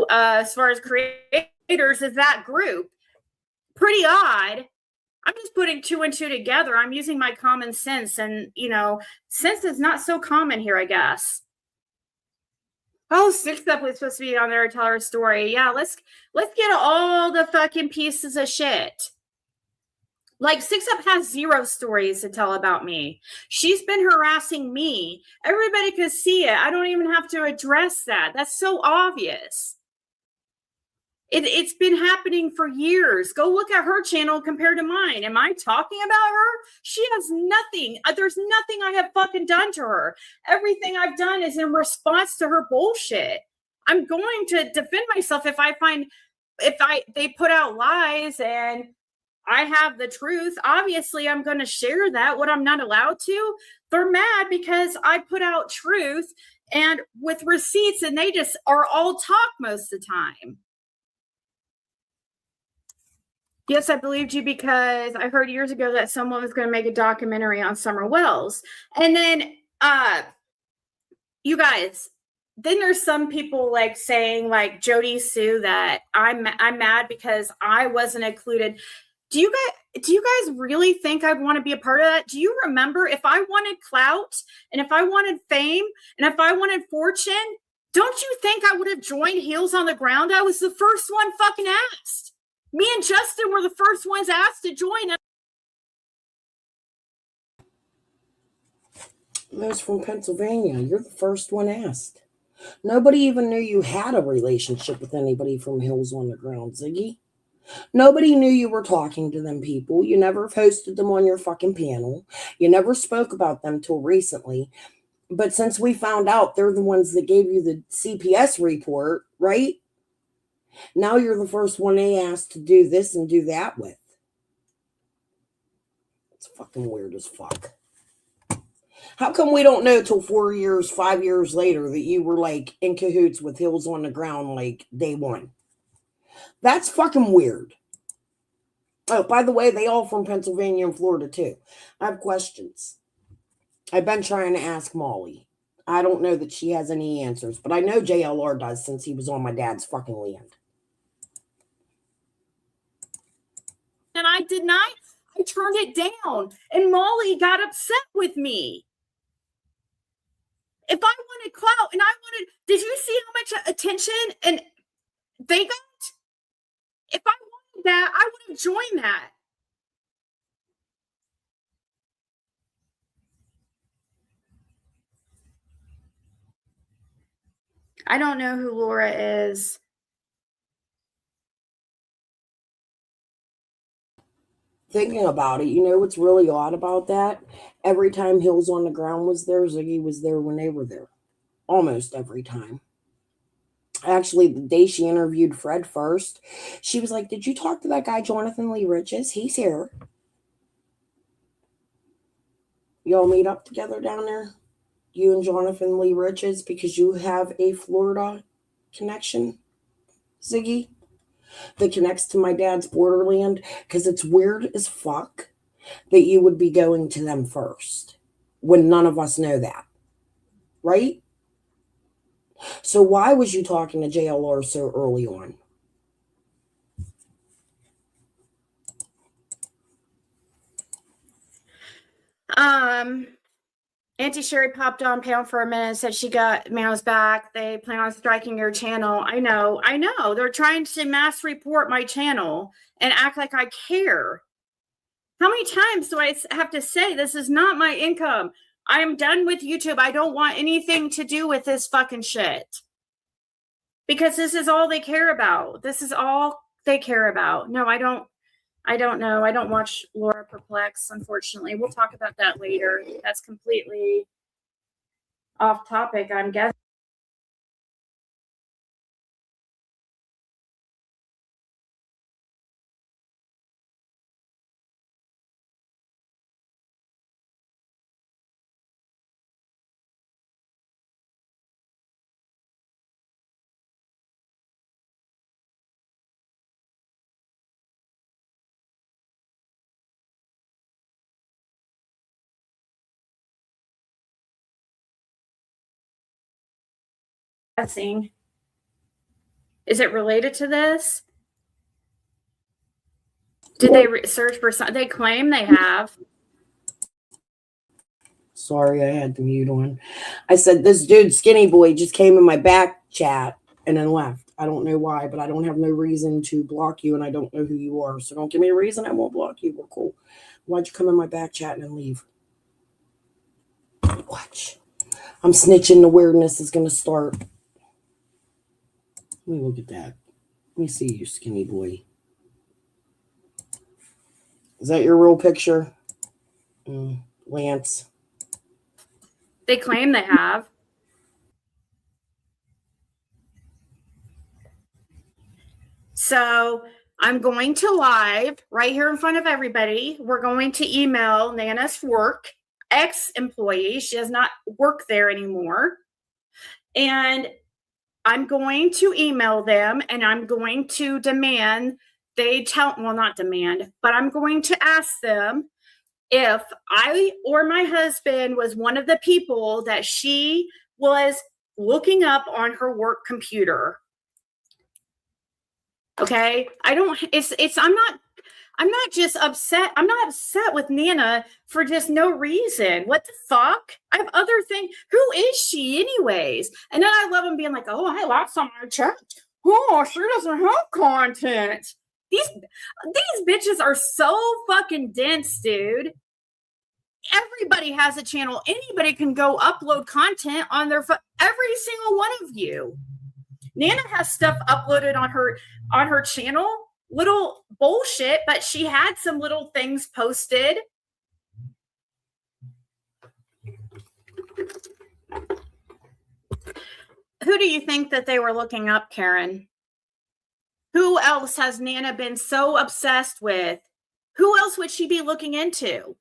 As far as creators of that group, pretty odd. I'm just putting 2 and 2 together. I'm using my common sense, and sense is not so common here, I guess. Oh, 6 Up was supposed to be on there to tell her story. Yeah, let's get all the fucking pieces of shit. Like 6 Up has 0 stories to tell about me. She's been harassing me. Everybody could see it. I don't even have to address that. That's so obvious. It's been happening for years. Go look at her channel compared to mine. Am I talking about her? She has nothing. There's nothing I have fucking done to her. Everything I've done is in response to her bullshit. I'm going to defend myself if they put out lies and I have the truth. Obviously, I'm going to share that. What I'm not allowed to. They're mad because I put out truth and with receipts, and they just are all talk most of the time. Yes, I believed you because I heard years ago that someone was going to make a documentary on Summer Wells. And then, you guys, then there's some people like saying like Jody Sue that I'm mad because I wasn't included. Do you guys really think I'd want to be a part of that? Do you remember if I wanted clout and if I wanted fame and if I wanted fortune, don't you think I would have joined Heels on the Ground? I was the first one fucking asked. Me and Justin were the first ones asked to join. Those from Pennsylvania. You're the first one asked. Nobody even knew you had a relationship with anybody from Hills on the Ground, Ziggy. Nobody knew you were talking to them people. You never hosted them on your fucking panel. You never spoke about them till recently. But since we found out they're the ones that gave you the CPS report, right? Now you're the first one they asked to do this and do that with. It's fucking weird as fuck. How come we don't know till 4 years, 5 years later that you were like in cahoots with Hills on the Ground like day one? That's fucking weird. Oh, by the way, they all from Pennsylvania and Florida too. I have questions. I've been trying to ask Molly. I don't know that she has any answers, but I know JLR does since he was on my dad's fucking land. And I did not. I turned it down. And Molly got upset with me. If I wanted clout and did you see how much attention and they got? If I wanted that, I would have joined that. I don't know who Laura is. Thinking about it, you know what's really odd about that? Every time Hills on the Ground was there, Ziggy was there when they were there. Almost every time. Actually, the day she interviewed Fred first, she was like, did you talk to that guy, Jonathan Lee Riches? He's here. Y'all meet up together down there? You and Jonathan Lee Riches, because you have a Florida connection, Ziggy, that connects to my dad's borderland, because it's weird as fuck that you would be going to them first when none of us know that, right? So why was you talking to JLR so early on? Auntie Sherry popped on Pound for a minute and said she got Meow's back. They plan on striking your channel. I know. They're trying to mass report my channel and act like I care. How many times do I have to say this is not my income? I am done with YouTube. I don't want anything to do with this fucking shit. Because this is all they care about. This is all they care about. No, I don't know. I don't watch Laura Perplex, unfortunately. We'll talk about that later. That's completely off topic, I'm guessing. Is it related to this? Did they search for something? They claim they have. Sorry, I had the mute on. I said, this dude, Skinny Boy, just came in my back chat and then left. I don't know why, but I don't have no reason to block you, and I don't know who you are. So don't give me a reason. I won't block you. We're cool. Why'd you come in my back chat and then leave? Watch. I'm snitching. The weirdness is going to start. Let me look at that. Let me see you, Skinny Boy. Is that your real picture? Lance. They claim they have. So I'm going to live right here in front of everybody. We're going to email Nana's work, ex-employee. She does not work there anymore. And I'm going to email them and I'm going to demand not demand, but I'm going to ask them if I or my husband was one of the people that she was looking up on her work computer. Okay. I'm not just upset. I'm not upset with Nana for just no reason. What the fuck? I have other things. Who is she anyways? And then I love them being like, oh, I lost on my chat. Oh, she doesn't have content. These bitches are so fucking dense, dude. Everybody has a channel. Anybody can go upload content on their every single one of you. Nana has stuff uploaded on her channel, little bullshit, but she had some little things posted. Who do you think that they were looking up, Karen? Who else has Nana been so obsessed with? Who else would she be looking into?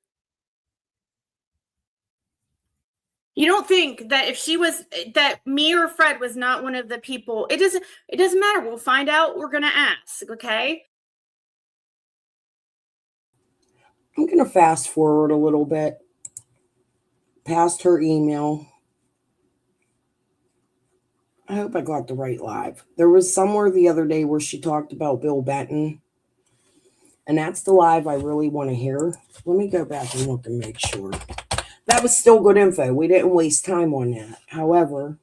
You don't think that if she was, that me or Fred was not one of the people, it doesn't matter. We'll find out. We're going to ask. Okay. I'm going to fast forward a little bit past her email. I hope I got the right live. There was somewhere the other day where she talked about Bill Benton. And that's the live I really want to hear. Let me go back and look and make sure. That was still good info. We didn't waste time on that. However,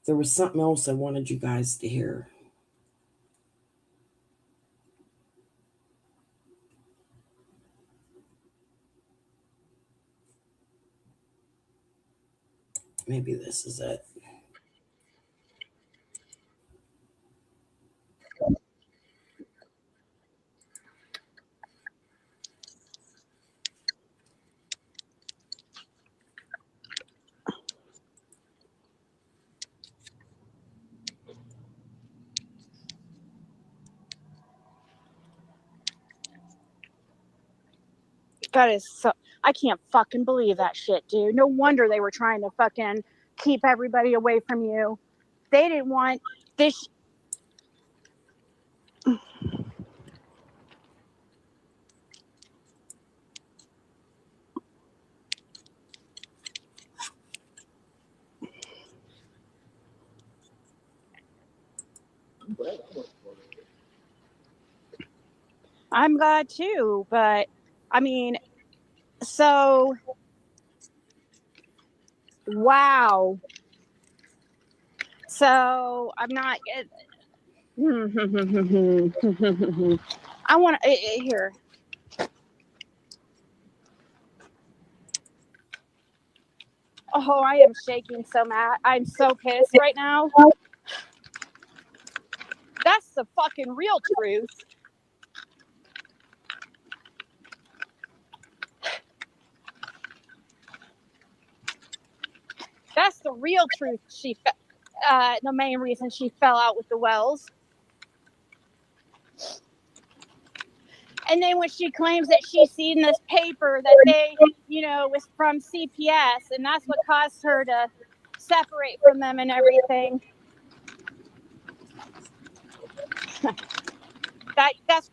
there was something else I wanted you guys to hear. Maybe this is it. That is so, I can't fucking believe that shit, dude. No wonder they were trying to fucking keep everybody away from you. They didn't want this. I'm glad too, but I mean, so wow. So I'm not. I want to here. Oh, I am shaking so mad. I'm so pissed right now. That's the fucking real truth. That's the real truth. The main reason she fell out with the Wells. And then when she claims that she's seen this paper that they, was from CPS, and that's what caused her to separate from them and everything. That's.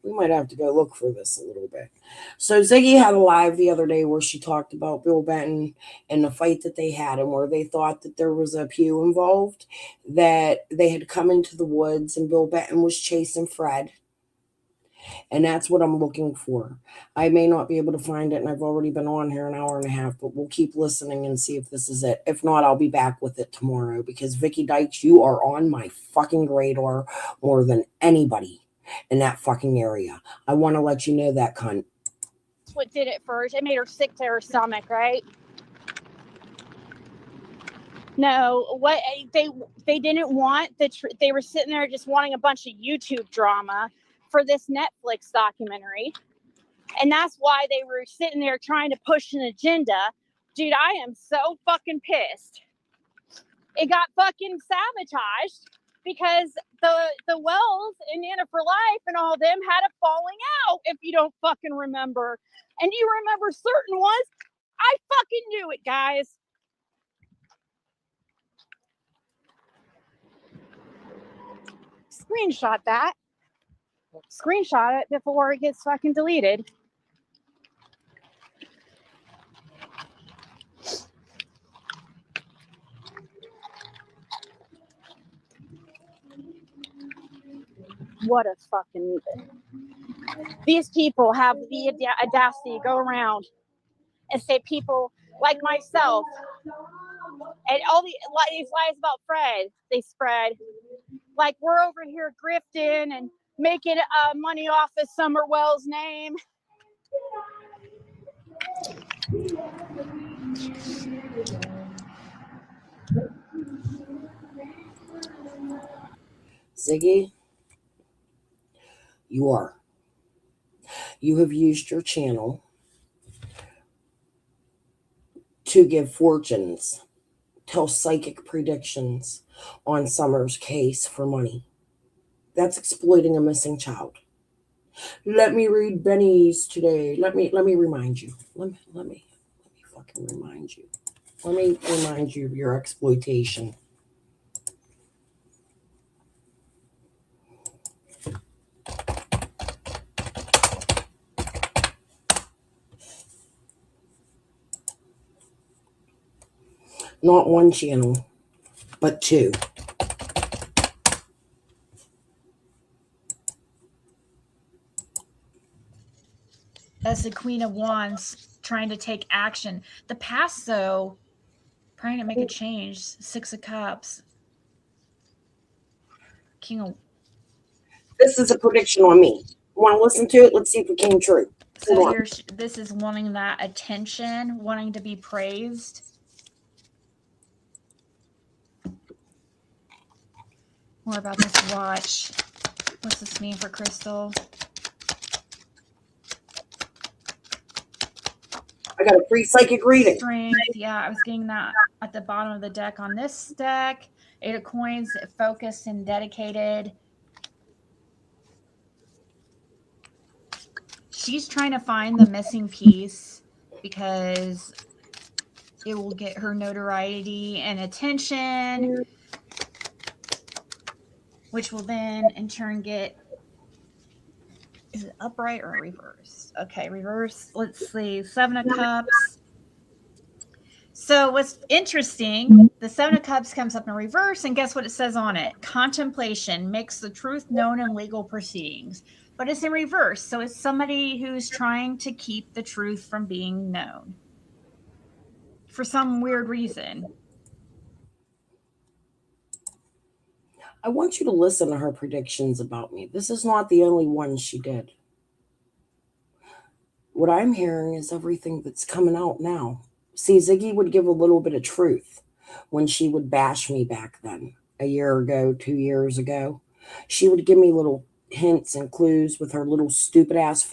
We might have to go look for this a little bit. So Ziggy had a live the other day where she talked about Bill Benton and the fight that they had, and where they thought that there was a pew involved, that they had come into the woods and Bill Benton was chasing Fred. And that's what I'm looking for. I may not be able to find it, and I've already been on here an hour and a half, but we'll keep listening and see if this is it. If not, I'll be back with it tomorrow, because Vicky Dykes, you are on my fucking radar more than anybody in that fucking area. I want to let you know that, cunt. That's what did it first. It made her sick to her stomach, right? No, what they didn't want they were sitting there just wanting a bunch of YouTube drama for this Netflix documentary. And that's why they were sitting there trying to push an agenda. Dude, I am so fucking pissed. It got fucking sabotaged because the Wells and Anna for Life and all them had a falling out, if you don't fucking remember. And you remember certain ones? I fucking knew it, guys. Screenshot that. Screenshot it before it gets fucking deleted. What a fucking... These people have the audacity to go around and say people like myself and all these lies about Fred, they spread. Like we're over here grifting and making money off of Summer Wells' name. Ziggy, you have used your channel to give fortunes, tell psychic predictions on Summer's case for money. That's exploiting a missing child. Let me read Benny's today. Let me remind you. Let me fucking remind you. Let me remind you of your exploitation. Not one channel, but two. As the Queen of Wands trying to take action. The past, though, trying to make a change. 6 of Cups. King of... This is a prediction on me. Want to listen to it? Let's see if it came true. So here, this is wanting that attention, wanting to be praised. More about this watch. What's this mean for Crystal? I got a free psychic reading. Strength. Yeah, I was getting that at the bottom of the deck on this deck. 8 of Coins, focused and dedicated. She's trying to find the missing piece because it will get her notoriety and attention, which will then in turn get... Is it upright or reverse? Okay, reverse. Let's see. 7 of Cups. So what's interesting, the 7 of Cups comes up in reverse, and guess what it says on it? Contemplation makes the truth known in legal proceedings. but it's in reverse. So it's somebody who's trying to keep the truth from being known for some weird reason. I want you to listen to her predictions about me. This is not the only one she did. What I'm hearing is everything that's coming out now. See, Ziggy would give a little bit of truth when she would bash me back then, a year ago, 2 years ago. She would give me little hints and clues with her little stupid ass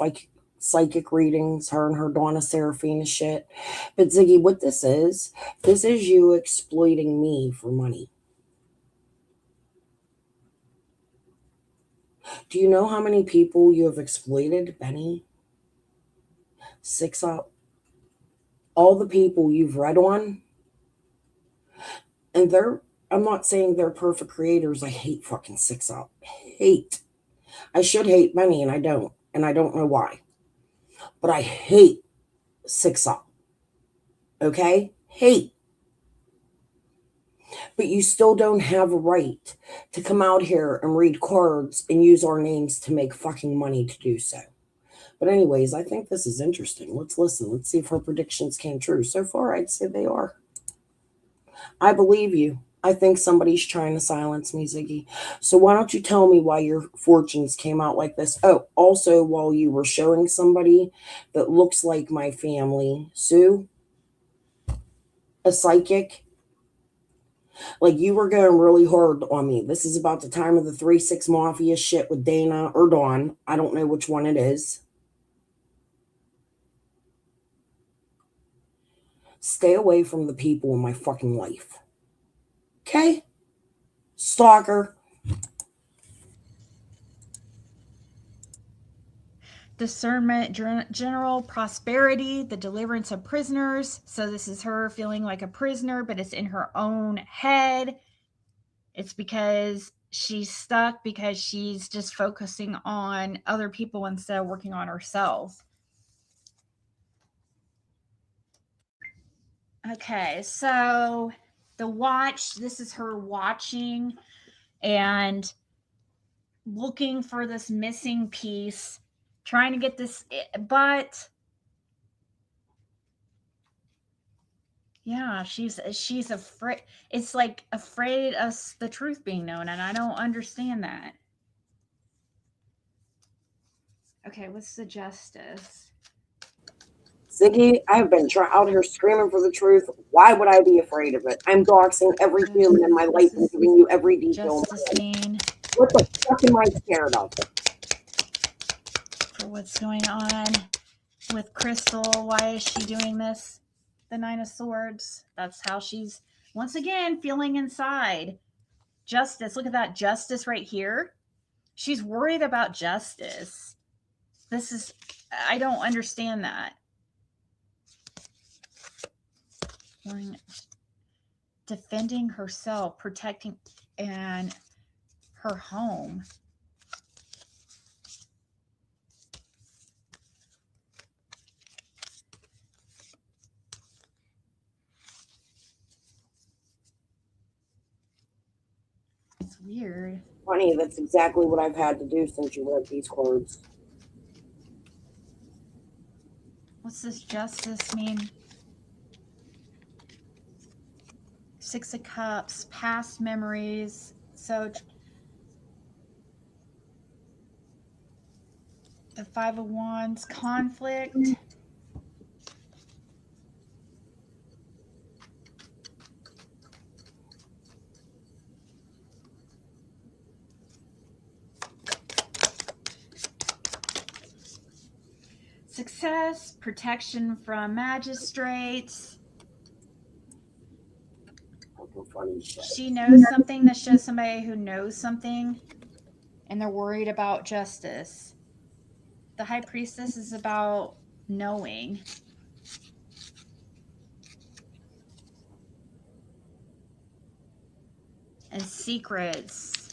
psychic readings, her and her Donna Serafina shit. But Ziggy, what this is you exploiting me for money. Do you know how many people you have exploited, Benny? 6 up. All the people you've read on, and I'm not saying they're perfect creators. I hate fucking 6 up. Hate. I should hate Benny, and I don't know why. But I hate 6 up. Okay? Hate. But you still don't have a right to come out here and read cards and use our names to make fucking money to do so. But anyways, I think this is interesting. Let's listen. Let's see if her predictions came true. So far, I'd say they are. I believe you. I think somebody's trying to silence me, Ziggy. So why don't you tell me why your fortunes came out like this? Oh, also, while you were showing somebody that looks like my family, Sue, a psychic, like you were going really hard on me. This is about the time of the 3-6 Mafia shit with Dana or Dawn. I don't know which one it is. Stay away from the people in my fucking life. Okay? Stalker. Discernment, general prosperity, the deliverance of prisoners. So this is her feeling like a prisoner, but it's in her own head. It's because she's stuck because she's just focusing on other people instead of working on herself. Okay, so the watch, this is her watching and looking for this missing piece, trying to get this, but yeah, she's afraid. It's like afraid of the truth being known, and I don't understand that. Okay, what's the justice? Ziggy, I've been out here screaming for the truth. Why would I be afraid of it? I'm doxing every human in my life and giving you every detail. What the fuck am I scared of? For what's going on with Crystal, why is she doing this? The 9 of Swords. That's how she's, once again, feeling inside. Justice. Look at that justice right here. She's worried about justice. This is, I don't understand that. Defending herself, protecting, and her home. It's weird. Funny, that's exactly what I've had to do since you read these cards. What's this justice mean? 6 of Cups, past memories. So the 5 of Wands, conflict. Success, protection from magistrates. She knows something. That shows somebody who knows something and they're worried about justice. The High Priestess is about knowing. And secrets.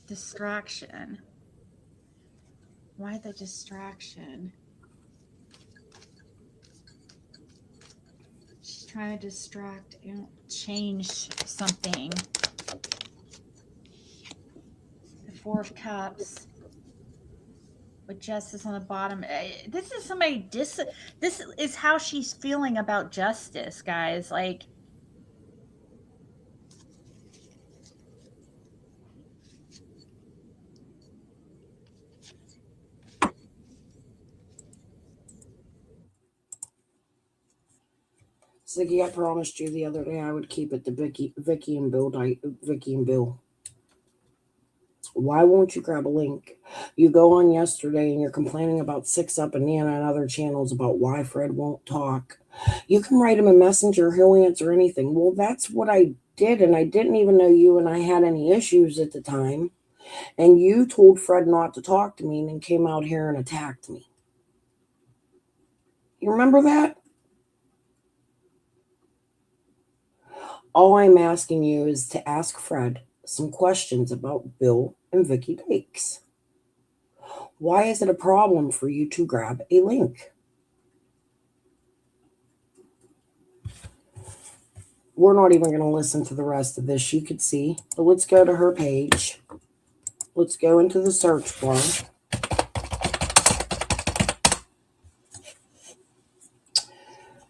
Distraction. Why the distraction? She's trying to distract and change something. Four of Cups with Justice on the bottom. This is somebody. This is how she's feeling about justice, guys. Like, Ziggy, I promised you the other day I would keep it to Vicky and Bill. Vicky and Bill. Why won't you grab a link? You go on yesterday and you're complaining about 6 Up and Nana and other channels about why Fred won't talk. You can write him a messenger. He'll answer anything. Well, that's what I did, and I didn't even know you and I had any issues at the time. And you told Fred not to talk to me and then came out here and attacked me. You remember that? All I'm asking you is to ask Fred some questions about Bill and Vicky Dykes. Why is it a problem for you to grab a link? We're not even going to listen to the rest of this. You could see. But let's go to her page. Let's go into the search bar.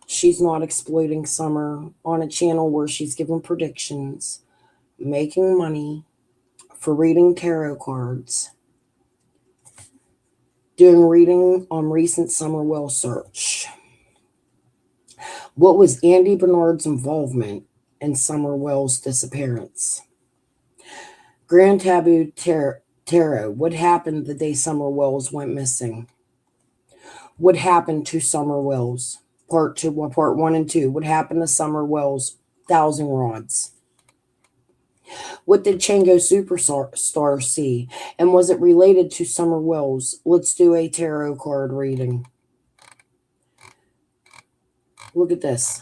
She's not exploiting Summer on a channel where she's giving predictions, making money for reading tarot cards, doing reading on recent Summer Well search. What was Andy Bernard's involvement in Summer Wells' disappearance? Grand Taboo Tarot. What happened the day Summer Wells went missing? What happened to Summer Wells? Part 1 and 2. What happened to Summer Wells' 1,000 rods? What did Chango Superstar see? And was it related to Summer Wells? Let's do a tarot card reading. Look at this.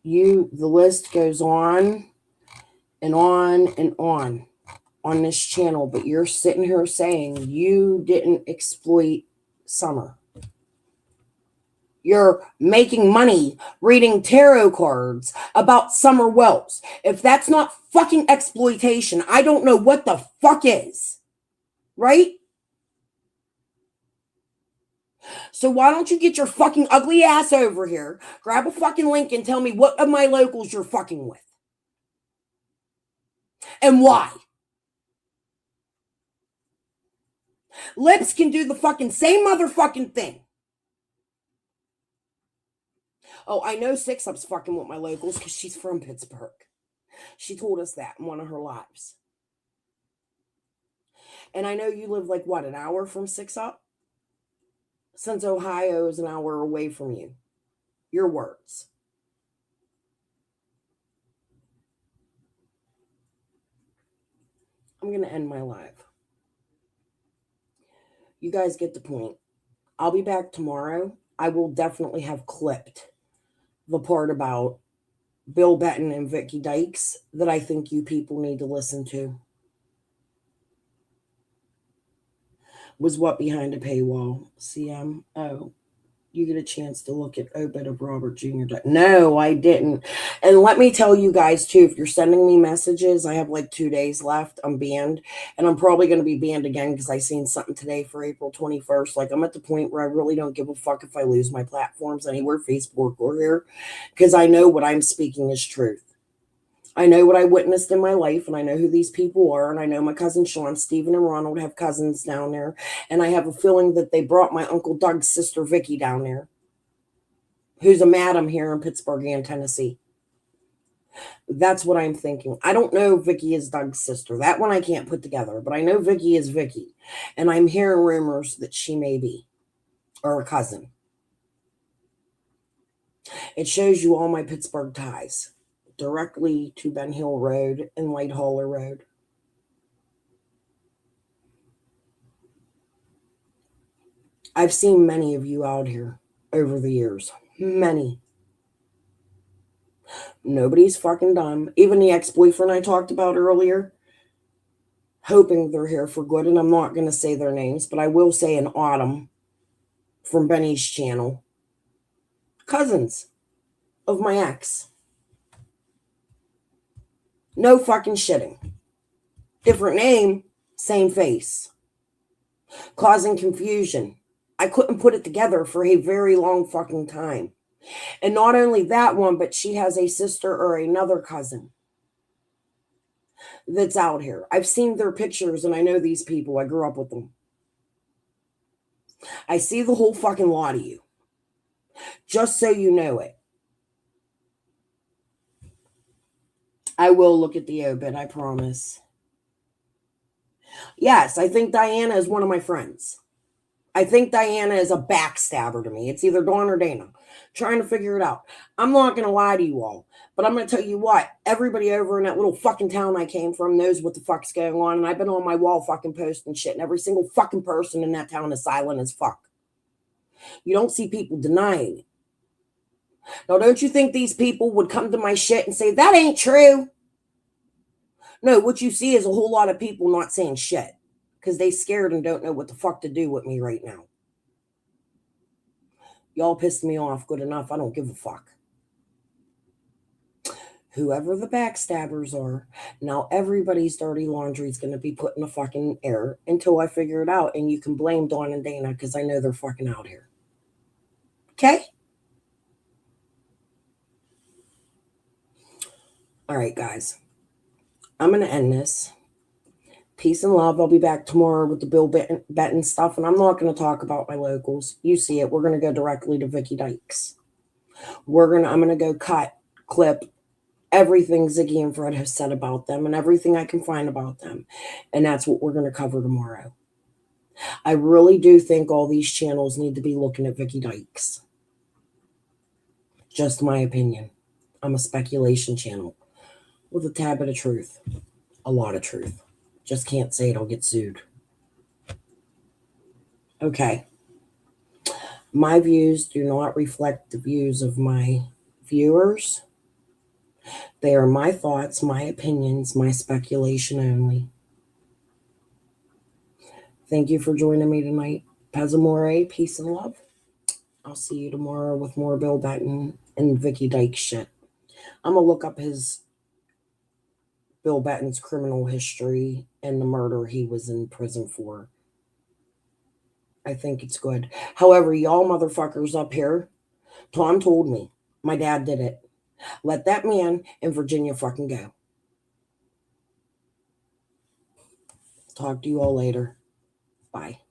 The list goes on and on and on this channel, but you're sitting here saying you didn't exploit Summer. You're making money reading tarot cards about Summer Wells. If that's not fucking exploitation, I don't know what the fuck is. Right? So why don't you get your fucking ugly ass over here, grab a fucking link and tell me what of my locals you're fucking with. And why? Lips can do the fucking same motherfucking thing. Oh, I know 6 Up's fucking with my locals because she's from Pittsburgh. She told us that in one of her lives. And I know you live like, what, an hour from 6 Up? Since Ohio is an hour away from you. Your words. I'm going to end my live. You guys get the point. I'll be back tomorrow. I will definitely have clipped the part about Bill Benton and Vicky Dykes that I think you people need to listen to. Was what behind a paywall? CM? Oh, you get a chance to look at Obit of Robert Jr. No, I didn't. And let me tell you guys too, if you're sending me messages, I have like 2 days left. I'm banned, and I'm probably going to be banned again because I seen something today for April 21st. Like, I'm at the point where I really don't give a fuck if I lose my platforms anywhere, Facebook or here, because I know what I'm speaking is truth. I know what I witnessed in my life, and I know who these people are, and I know my cousin Sean, Stephen, and Ronald have cousins down there, and I have a feeling that they brought my Uncle Doug's sister Vicky down there, who's a madam here in Pittsburgh and Tennessee. That's what I'm thinking. I don't know if Vicky is Doug's sister. That one I can't put together, but I know Vicky is Vicky, and I'm hearing rumors that she may be, or a cousin. It shows you all my Pittsburgh ties. Directly to Ben Hill Road and White Holler Road. I've seen many of you out here over the years. Many. Nobody's fucking dumb. Even the ex-boyfriend I talked about earlier, hoping they're here for good, and I'm not going to say their names, but I will say an Autumn from Benny's channel. Cousins of my ex. No fucking shitting. Different name, Same face. Causing confusion. I couldn't put it together for a very long fucking time. And not only that one, but she has a sister or another cousin that's out here. I've seen their pictures and I know these people. I grew up with them. I see the whole fucking lot of you. Just so you know it. I will look at the obit, I promise. Yes, I think Diana is one of my friends. I think Diana is a backstabber to me. It's either Dawn or Dana. Trying to figure it out. I'm not going to lie to you all. But I'm going to tell you what. Everybody over in that little fucking town I came from knows what the fuck's going on. And I've been on my wall fucking posting shit. And every single fucking person in that town is silent as fuck. You don't see people denying it. Now, don't you think these people would come to my shit and say, that ain't true? No, what you see is a whole lot of people not saying shit. Because they scared and don't know what the fuck to do with me right now. Y'all pissed me off good enough. I don't give a fuck. Whoever the backstabbers are, now everybody's dirty laundry is going to be put in the fucking air until I figure it out. And you can blame Dawn and Dana because I know they're fucking out here. Okay? All right, guys. I'm going to end this. Peace and love. I'll be back tomorrow with the Bill Benton stuff, and I'm not going to talk about my locals. You see it. We're going to go directly to Vicky Dykes. I'm going to go clip everything Ziggy and Fred have said about them and everything I can find about them, and that's what we're going to cover tomorrow. I really do think all these channels need to be looking at Vicky Dykes. Just my opinion. I'm a speculation channel with a tad bit of truth. A lot of truth. Just can't say it, I'll get sued. Okay. My views do not reflect the views of my viewers. They are my thoughts, my opinions, my speculation only. Thank you for joining me tonight. Pesamore, peace and love. I'll see you tomorrow with more Bill Benton and Vicky Dykes shit. I'm going to look up Bill Benton's criminal history and the murder he was in prison for. I think it's good. However, y'all motherfuckers up here, Tom told me my dad did it. Let that man in Virginia fucking go. Talk to you all later. Bye.